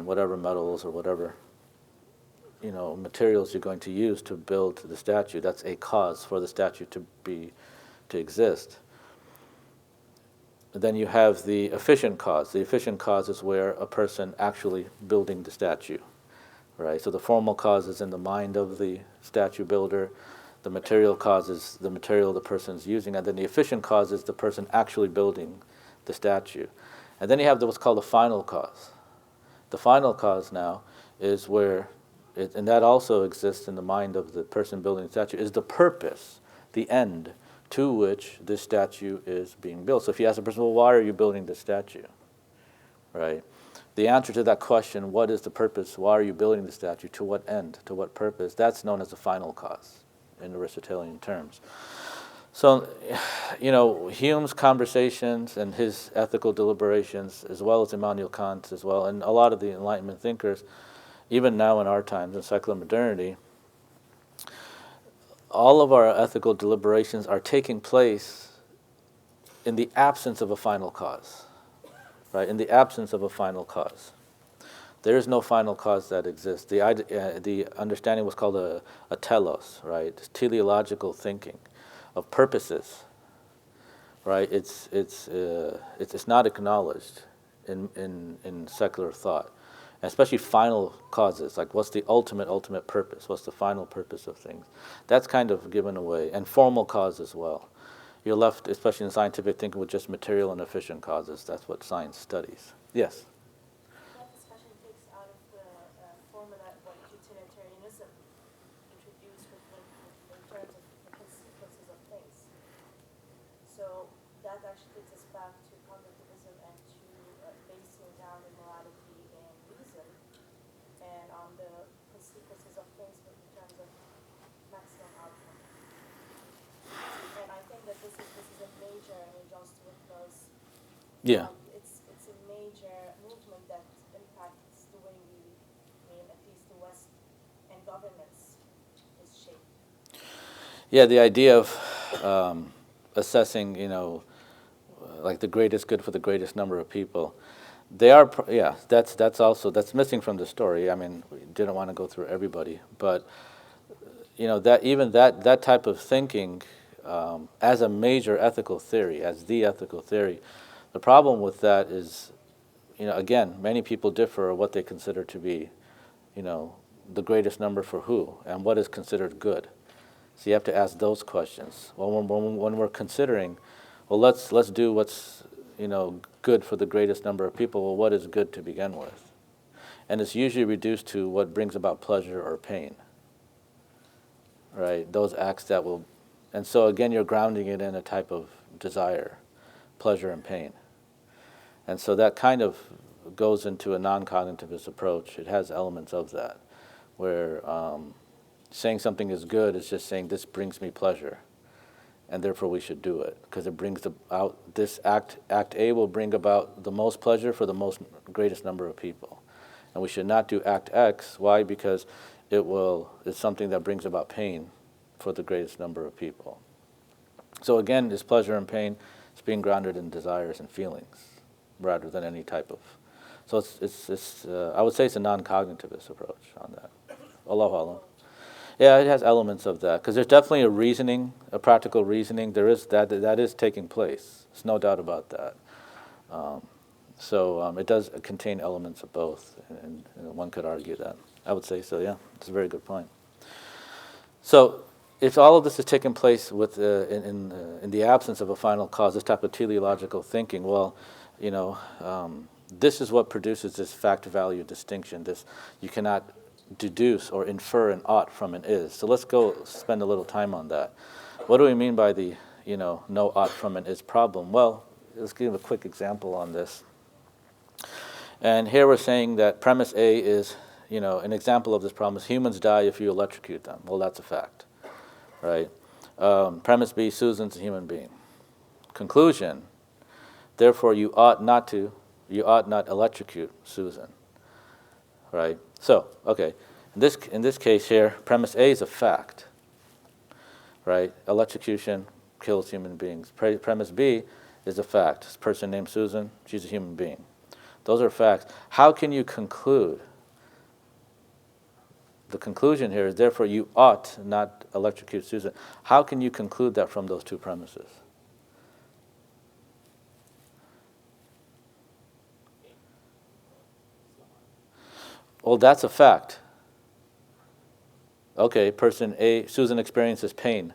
whatever metals or whatever, materials you're going to use to build the statue. That's a cause for the statue to exist. Then you have the efficient cause. The efficient cause is where a person actually building the statue, right? So the formal cause is in the mind of the statue builder. The material cause is the material the person's using, and then the efficient cause is the person actually building the statue. And then you have what's called the final cause. The final cause now is where, and that also exists in the mind of the person building the statue, is the purpose, the end to which this statue is being built. So if you ask a person, well, why are you building this statue, right? The answer to that question, what is the purpose, why are you building the statue, to what end, to what purpose, that's known as the final cause in Aristotelian terms. So, Hume's conversations and his ethical deliberations, as well as Immanuel Kant's as well, and a lot of the Enlightenment thinkers, even now in our times, in secular modernity, all of our ethical deliberations are taking place in the absence of a final cause, right? In the absence of a final cause. There is no final cause that exists. The understanding was called a telos, right? It's teleological thinking of purposes, right? It's not acknowledged in secular thought, and especially final causes. Like, what's the ultimate purpose? What's the final purpose of things? That's kind of given away, and formal cause as well. You're left, especially in scientific thinking, with just material and efficient causes. That's what science studies. Yes. That discussion takes out of the formula what utilitarianism introduced in terms of the consequences of things. So that actually takes us back to cognitivism and to basing down the morality and reason and on the consequences of things in terms of Yeah. It's a major movement that impacts the way we, at least the West and governments is shaped. Yeah, the idea of assessing, like the greatest good for the greatest number of people. They are, yeah, that's also, that's missing from the story. I mean, we didn't want to go through everybody, but, that even that type of thinking as a major ethical theory, as the ethical theory, the problem with that is, again, many people differ what they consider to be, the greatest number for who, and what is considered good. So you have to ask those questions. Well, when we're considering, well, let's do what's good for the greatest number of people. Well, what is good to begin with? And it's usually reduced to what brings about pleasure or pain. Right? Those acts that will, and so again, you're grounding it in a type of desire, pleasure and pain. And so that kind of goes into a non-cognitivist approach. It has elements of that, where saying something is good is just saying this brings me pleasure, and therefore we should do it because it brings about this act A will bring about the most pleasure for the greatest number of people, and we should not do act X. Why? Because it's something that brings about pain for the greatest number of people. So again, this pleasure and pain is being grounded in desires and feelings rather than any type of. So it's I would say it's a non-cognitivist approach on that. Allahu Alam. Yeah, it has elements of that because there's definitely a reasoning, a practical reasoning. There is that is taking place. There's no doubt about that. So it does contain elements of both, and one could argue that. I would say so. Yeah, it's a very good point. So if all of this is taking place with in the absence of a final cause, this type of teleological thinking, well, this is what produces this fact-value distinction. This you cannot deduce or infer an ought from an is. So let's go spend a little time on that. What do we mean by the no ought from an is problem? Well, let's give a quick example on this. And here we're saying that premise A is, an example of this problem is humans die if you electrocute them. Well, that's a fact, right? Premise B, Susan's a human being. Conclusion, therefore you ought not electrocute Susan, right? So, okay, in this case here, premise A is a fact, right? Electrocution kills human beings. Premise B is a fact. This person named Susan, she's a human being. Those are facts. How can you conclude? The conclusion here is, therefore, you ought not electrocute Susan. How can you conclude that from those two premises? Well, that's a fact. Okay, person A, Susan experiences pain.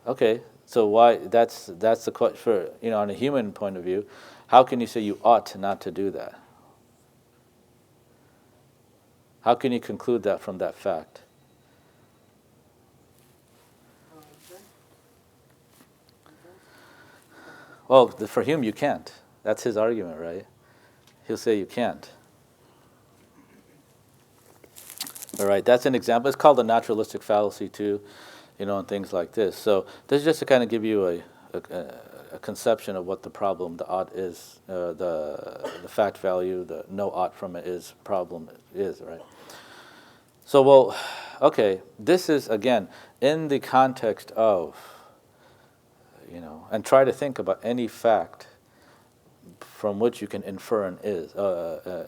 Okay, so why? That's the question for on a human point of view. How can you say you ought not to do that? How can you conclude that from that fact? Well, for Hume, you can't. That's his argument, right? He'll say you can't. All right, that's an example. It's called the naturalistic fallacy too, and things like this. So this is just to kind of give you a conception of what the problem, the ought is, the fact value, the no ought from it is problem is, right? So, well, okay, this is, again, in the context of, and try to think about any fact from which you can infer an is,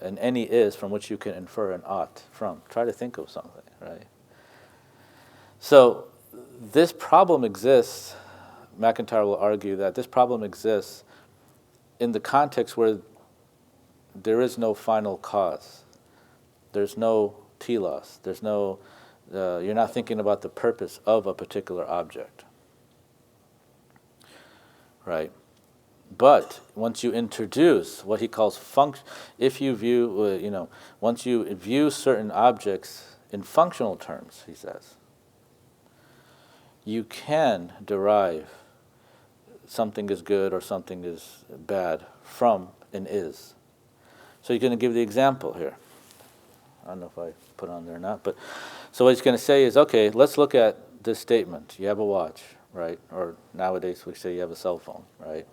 and any is from which you can infer an ought from. Try to think of something, right? So this problem exists, McIntyre will argue that this problem exists in the context where there is no final cause. There's no telos. There's no, you're not thinking about the purpose of a particular object, right? But once you introduce what he calls function, if you view, once you view certain objects in functional terms, he says, you can derive something is good or something is bad from an is. So he's going to give the example here. I don't know if I put on there or not, but so what he's going to say is, okay, let's look at this statement. You have a watch, right? Or nowadays we say you have a cell phone, right?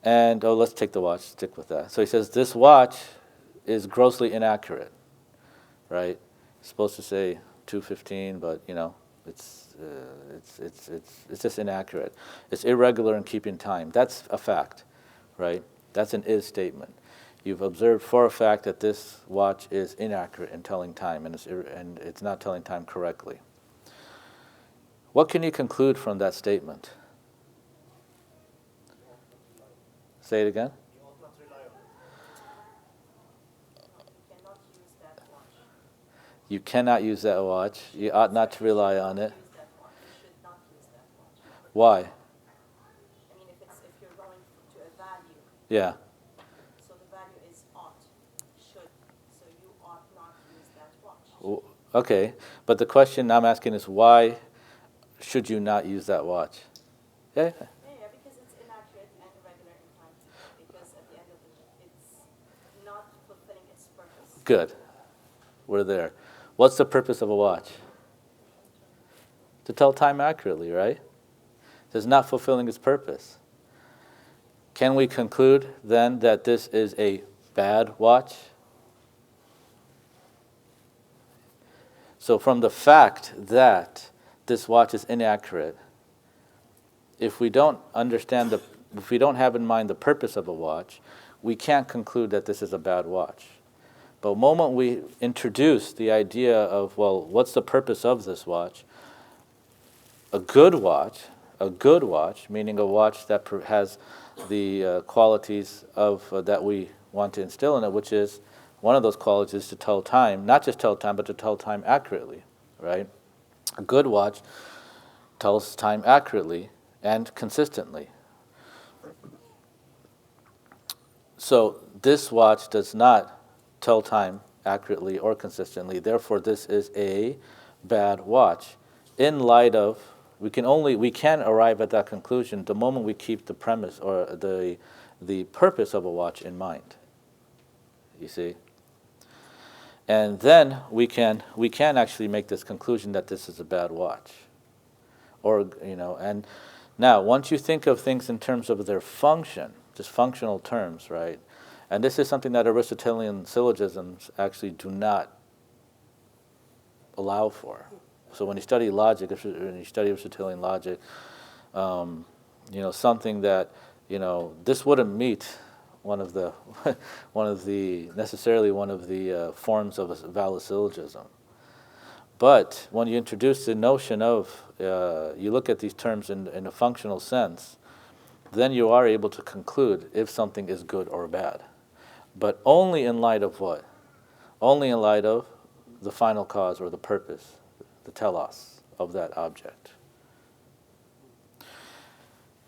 And, let's take the watch, stick with that. So he says, this watch is grossly inaccurate, right? It's supposed to say 2:15, but, it's just inaccurate. It's irregular in keeping time. That's a fact, right? That's an is statement. You've observed for a fact that this watch is inaccurate in telling time, and it's not telling time correctly. What can you conclude from that statement? Say it again. You ought not rely on it. You cannot use that watch. You ought not to rely on it. Use that watch. You should not use that watch. Why? I mean, if you're going to a value, Yeah. so the value is ought, should, so you ought not use that watch. Okay, but the question I'm asking is, why should you not use that watch? Yeah. Yeah, because it's inaccurate and irregular in time. Because at the end of it, it's not fulfilling its purpose. Good. We're there. What's the purpose of a watch? To tell time accurately, right? It's not fulfilling its purpose. Can we conclude then that this is a bad watch? So from the fact that this watch is inaccurate, if we don't have in mind the purpose of a watch, we can't conclude that this is a bad watch. But the moment we introduce the idea of, well, what's the purpose of this watch? A good watch, meaning a watch that has the qualities of that we want to instill in it, which is one of those qualities is to tell time, not just tell time, but to tell time accurately, right? A good watch tells time accurately and consistently. So this watch does not tell time accurately or consistently. Therefore, this is a bad watch. In light of, we can arrive at that conclusion the moment we keep the premise or the purpose of a watch in mind. You see? And then we can actually make this conclusion that this is a bad watch. Or, and now once you think of things in terms of their function, just functional terms, right? And this is something that Aristotelian syllogisms actually do not allow for. So when you study logic, when you study Aristotelian logic, something that, this wouldn't meet one of the forms of a valid syllogism. But when you introduce the notion of, you look at these terms in a functional sense, then you are able to conclude if something is good or bad. But only in light of what? Only in light of the final cause or the purpose, the telos of that object.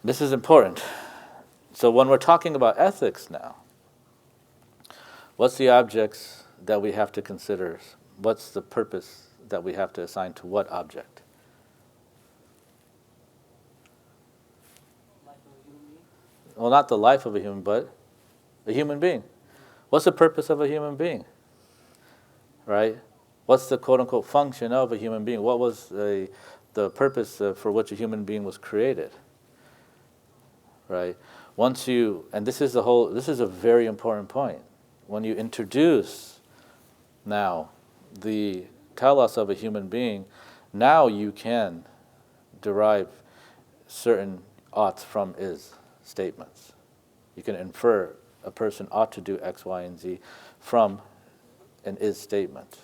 This is important. So when we're talking about ethics now, what's the objects that we have to consider? What's the purpose that we have to assign to what object? Life of a human being. Well, not the life of a human, but a human being. What's the purpose of a human being? Right? What's the quote-unquote function of a human being? What was the purpose for which a human being was created? Right? And this is a very important point. When you introduce now the telos of a human being, now you can derive certain oughts from is statements. You can infer a person ought to do X, Y, and Z from an is statement,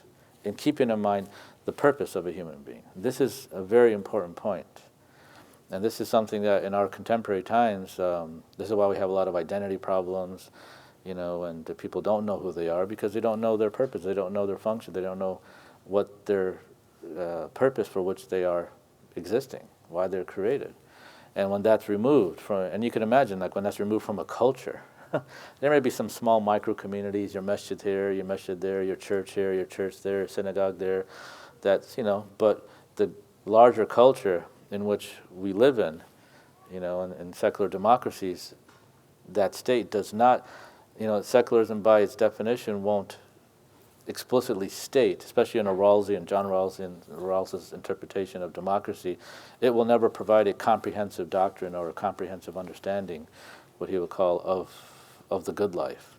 and keeping in mind the purpose of a human being. This is a very important point. And this is something that in our contemporary times, this is why we have a lot of identity problems, and the people don't know who they are because they don't know their purpose, they don't know their function, they don't know what their purpose for which they are existing, why they're created. And when that's removed and you can imagine when that's removed from a culture, there may be some small micro communities, your masjid here, your masjid there, your church here, your church there, your synagogue there, but the larger culture in which we live in secular democracies, that state does not, secularism by its definition won't explicitly state, especially in John Rawls's interpretation of democracy, it will never provide a comprehensive doctrine or a comprehensive understanding what he would call of the good life.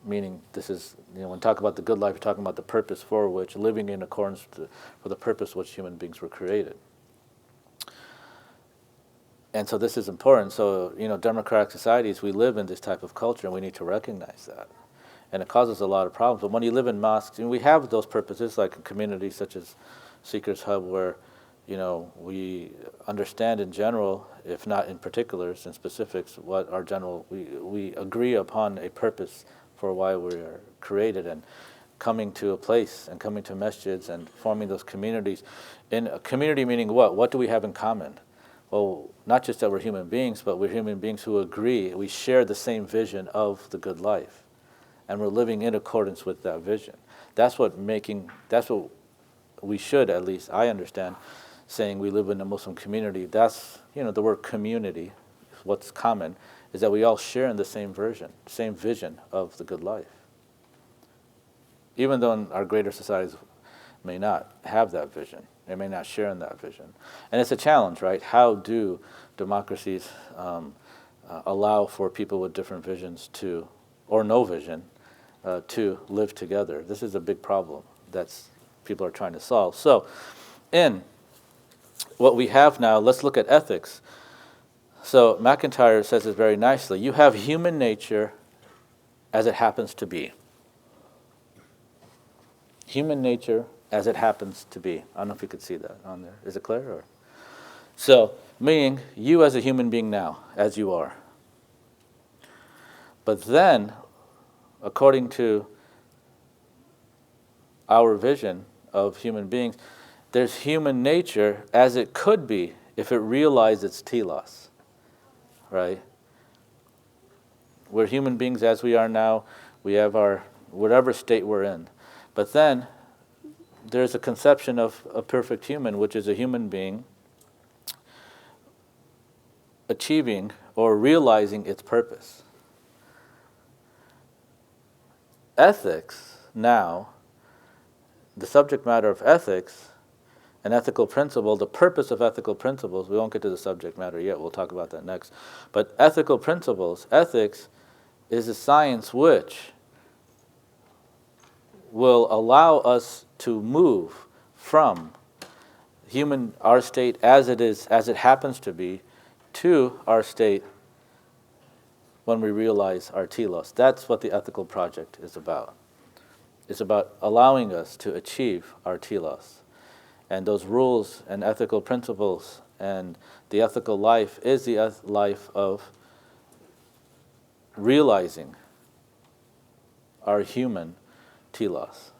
Meaning, this is, when we talk about the good life, we're talking about the purpose for which, living in accordance for the purpose which human beings were created. And so this is important. So, democratic societies, we live in this type of culture, and we need to recognize that. And it causes a lot of problems. But when you live in mosques, we have those purposes, like in communities such as SeekersHub, where, we understand in general, if not in particulars and specifics, what our general, we agree upon a purpose for why we are created, and coming to a place and coming to masjids and forming those communities. In a community meaning what? What do we have in common? Well, not just that we're human beings, but we're human beings who agree, we share the same vision of the good life, and we're living in accordance with that vision. That's what we should, at least I understand, saying we live in a Muslim community. That's, the word community, what's common, is that we all share in the same vision of the good life. Even though in our greater societies may not have that vision, they may not share in that vision. And it's a challenge, right? How do democracies allow for people with different visions to, or no vision, to live together? This is a big problem that people are trying to solve. So, in what we have now, let's look at ethics. So McIntyre says it very nicely. You have human nature as it happens to be. Human nature as it happens to be. I don't know if you could see that on there. Is it clear? Or? So, meaning you as a human being now, as you are. But then, according to our vision of human beings, there's human nature as it could be if it realized its telos. Right? We're human beings as we are now. We have our, whatever state we're in. But then there's a conception of a perfect human, which is a human being achieving or realizing its purpose. Ethics now, the subject matter of ethics, an ethical principle, the purpose of ethical principles, we won't get to the subject matter yet, we'll talk about that next. But ethical principles, ethics, is a science which will allow us to move from our state as it is, as it happens to be, to our state when we realize our telos. That's what the ethical project is about. It's about allowing us to achieve our telos. And those rules and ethical principles and the ethical life is the life of realizing our human telos.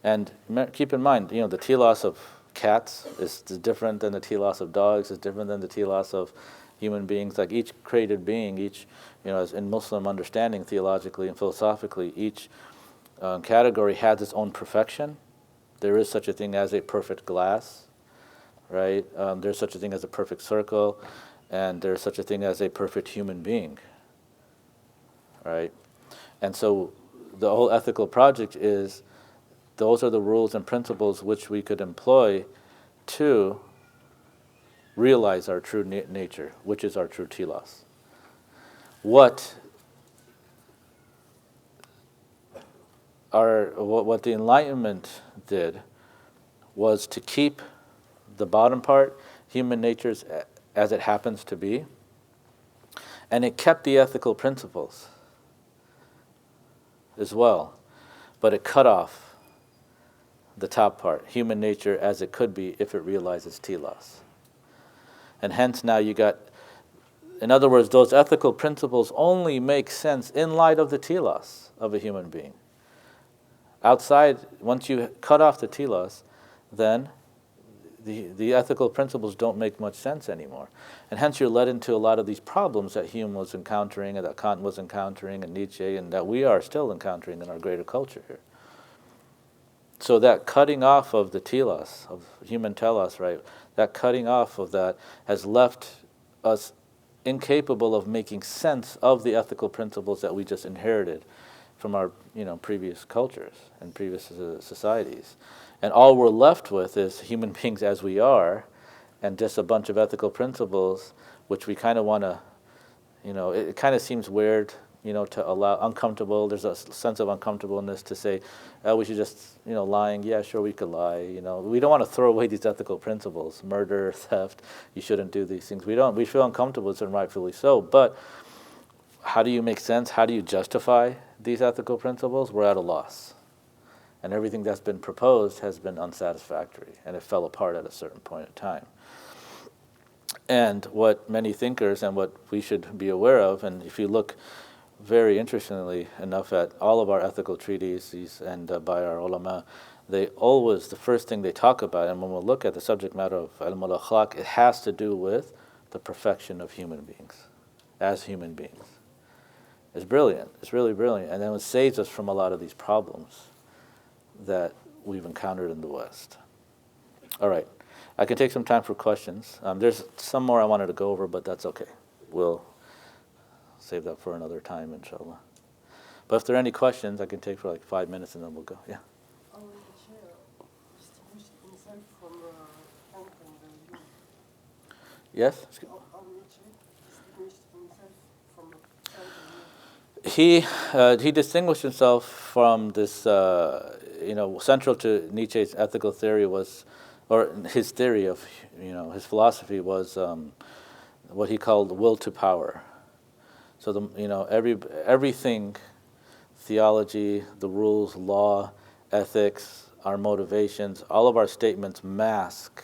And keep in mind, the telos of cats is different than the telos of dogs, is different than the telos of human beings. Like each created being, each, as in Muslim understanding theologically and philosophically, each category has its own perfection. There is such a thing as a perfect glass, right? There's such a thing as a perfect circle, and there's such a thing as a perfect human being, right? And so the whole ethical project is, those are the rules and principles which we could employ to realize our true nature, which is our true telos. What the Enlightenment did was to keep the bottom part, human nature as it happens to be, and it kept the ethical principles as well, but it cut off the top part, human nature as it could be if it realizes telos. And hence now you got, in other words, those ethical principles only make sense in light of the telos of a human being. Outside, once you cut off the telos, then the ethical principles don't make much sense anymore. And hence you're led into a lot of these problems that Hume was encountering, and that Kant was encountering, and Nietzsche, and that we are still encountering in our greater culture here. So that cutting off of the telos, of human telos, right, that cutting off of that has left us incapable of making sense of the ethical principles that we just inherited from our previous cultures and previous societies. And all we're left with is human beings as we are, and just a bunch of ethical principles which we kind of want to it kind of seems weird, to allow uncomfortable. There's a sense of uncomfortableness to say, oh, we should just, lying. Yeah, sure, we could lie. We don't want to throw away these ethical principles. Murder, theft. You shouldn't do these things. We don't. We feel uncomfortable, and rightfully so. But how do you make sense? How do you justify these ethical principles? We're at a loss, and everything that's been proposed has been unsatisfactory, and it fell apart at a certain point in time. And what many thinkers and what we should be aware of, and if you look very interestingly enough at all of our ethical treatises and by our ulama, they always, the first thing they talk about, and when we look at the subject matter of al-akhlaq, it has to do with the perfection of human beings, as human beings. It's brilliant. It's really brilliant. And then it saves us from a lot of these problems that we've encountered in the West. All right. I can take some time for questions. There's some more I wanted to go over, but that's okay. We'll save that for another time, inshallah. But if there are any questions, I can take for like 5 minutes and then we'll go. Yeah. Yes? He distinguished himself from this, central to Nietzsche's ethical theory was, or his theory of, his philosophy was what he called will to power. So everything, theology, the rules, law, ethics, our motivations, all of our statements mask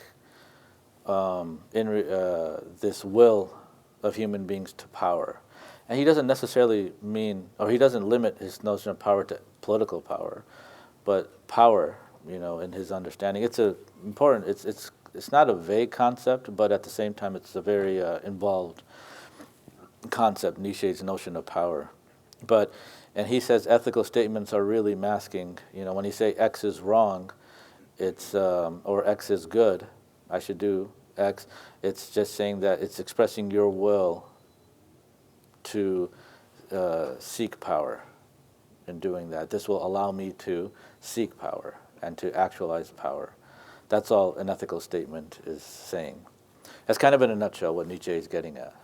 this will of human beings to power. And he doesn't necessarily mean, or he doesn't limit his notion of power to political power, but power, in his understanding. It's important. It's not a vague concept, but at the same time, it's a very involved concept. Nietzsche's notion of power, and he says ethical statements are really masking. When he say X is wrong, it's or X is good. I should do X. It's just saying that it's expressing your will to seek power. In doing that, this will allow me to seek power and to actualize power. That's all an ethical statement is saying. That's kind of in a nutshell what Nietzsche is getting at.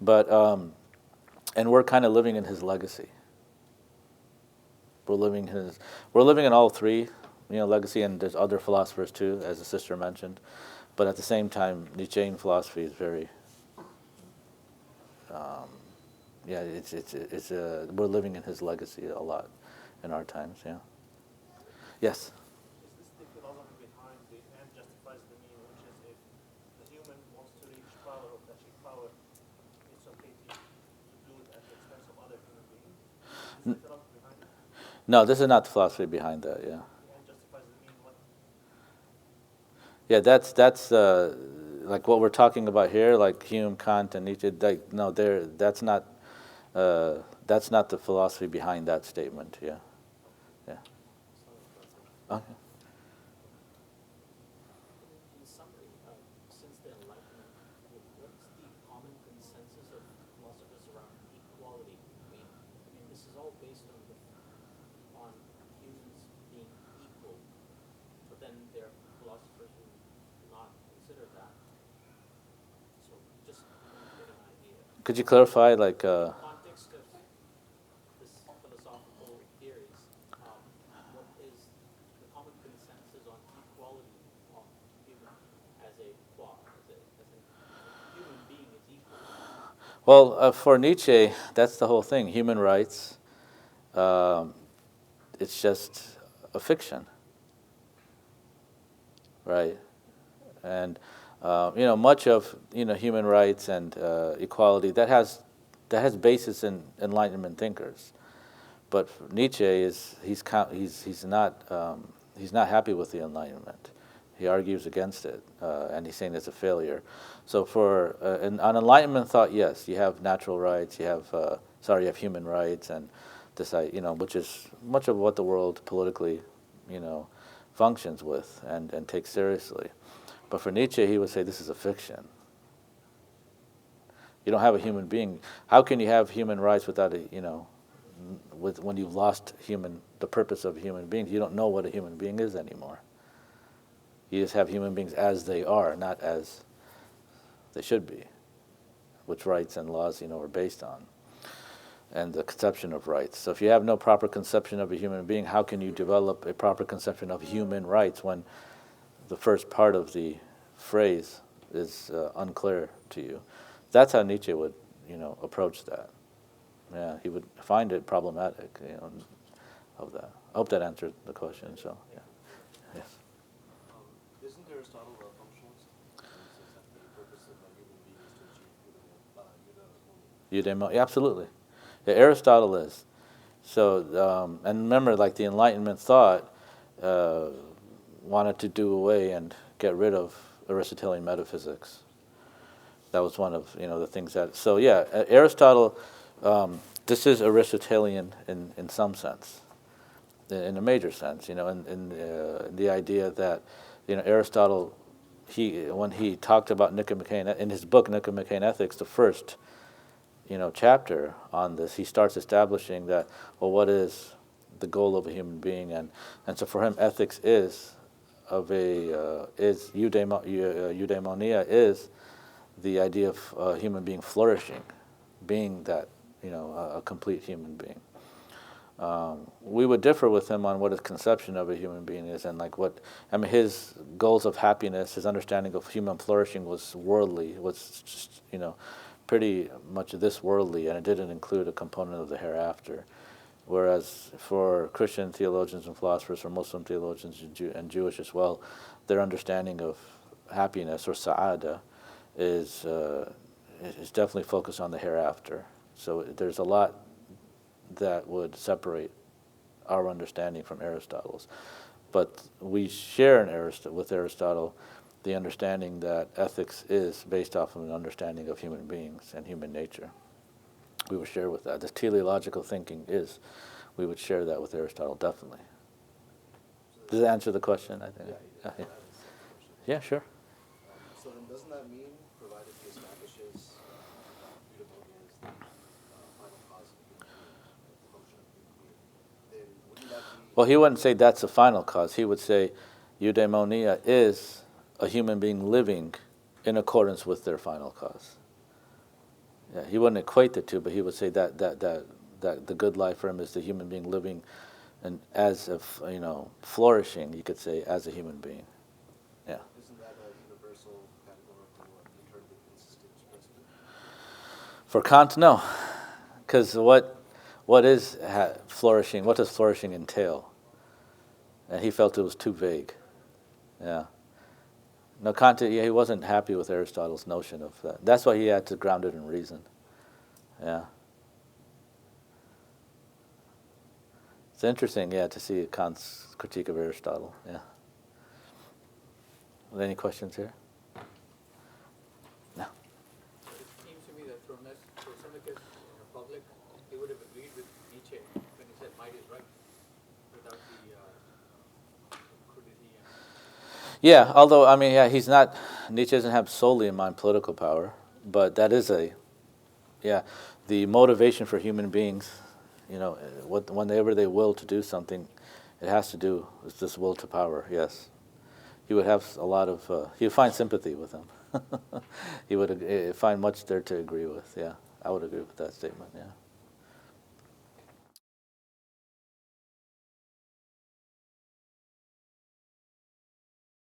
But and we're kind of living in his legacy. We're living in all three, legacy, and there's other philosophers too, as the sister mentioned. But at the same time, Nietzschean philosophy is very we're living in his legacy a lot in our times. Yeah. Yes. Is this the philosophy behind the end justifies the mean, which is if the human wants to reach power or achieve power, it's okay to do it at the expense of other human beings? Is this the philosophy behind it? No, this is not the philosophy behind that. Yeah. The end justifies the mean. What? Yeah, that's like what we're talking about here, like Hume, Kant, and Nietzsche. That's not the philosophy behind that statement. Yeah. Okay. In summary, since the Enlightenment, what's the common consensus of philosophers around equality? I mean, this is all based on humans being equal, but then there are philosophers who do not consider that. So just to get an idea. Could you clarify, like? In the context of this philosophical theories, what is the common consensus on equality of human as a human being is equal? Well, for Nietzsche, that's the whole thing. Human rights, it's just a fiction, right? And much of human rights and equality that has basis in Enlightenment thinkers. But for Nietzsche he's not happy with the Enlightenment. He argues against it, and he's saying it's a failure. So for on Enlightenment thought, yes, you have natural rights, you have human rights, and this, which is much of what the world politically, functions with and takes seriously. But for Nietzsche, he would say this is a fiction. You don't have a human being. How can you have human rights without when you've lost the purpose of human beings? You don't know what a human being is anymore. You just have human beings as they are, not as they should be. which rights and laws, are based on, and the conception of rights. So if you have no proper conception of a human being, how can you develop a proper conception of human rights when the first part of the phrase is unclear to you? That's how Nietzsche would, approach that. Yeah, he would find it problematic, of that. I hope that answered the question. So, yeah, yes. Isn't Aristotle a functionalist? He says that the purpose of a human being is to achieve eudaimonia. Yeah, absolutely. Yeah, Aristotle is. So, and remember, like the Enlightenment thought wanted to do away and get rid of Aristotelian metaphysics. That was one of the things that. So yeah, Aristotle. This is Aristotelian in some sense, in a major sense. In the idea that Aristotle, when he talked about Nicomachean in his book Nicomachean Ethics, the first chapter on this, he starts establishing that, well, what is the goal of a human being, and so for him, ethics is eudaimonia is the idea of a human being flourishing, being that a complete human being. We would differ with him on what his conception of a human being is, and his goals of happiness, his understanding of human flourishing was worldly, was just, pretty much this worldly, and it didn't include a component of the hereafter. Whereas for Christian theologians and philosophers, or Muslim theologians and Jewish as well, their understanding of happiness or sa'ada is definitely focused on the hereafter. So there's a lot that would separate our understanding from Aristotle's. But we share with Aristotle the understanding that ethics is based off of an understanding of human beings and human nature. We would share with that. The teleological thinking is, we would share that with Aristotle, definitely. Does that answer the question, I think? Yeah, sure. So then doesn't that mean, provided he establishes eudaimonia as the final cause of human being, the function of human being, then wouldn't that be... Well, he wouldn't say that's the final cause. He would say eudaimonia is a human being living in accordance with their final cause. Yeah, he wouldn't equate the two, but he would say that the good life for him is the human being living, and as of flourishing, you could say, as a human being. Yeah. Isn't that a universal categorical eternally consistent principle? For Kant, no, because what is flourishing? What does flourishing entail? And he felt it was too vague. Yeah. No, Kant, he wasn't happy with Aristotle's notion of that. That's why he had to ground it in reason. Yeah. It's interesting, to see Kant's critique of Aristotle. Yeah. Any questions here? No. It seems to me that Thrasymachus in Republic, he would have agreed with Nietzsche when he said might is right, without the crudity and... Yeah, although, he's not, Nietzsche doesn't have solely in mind political power, but that is the motivation for human beings, whenever they will to do something, it has to do with this will to power, yes. He would have a lot of, he would find sympathy with him. He would find much there to agree with, yeah. I would agree with that statement, yeah.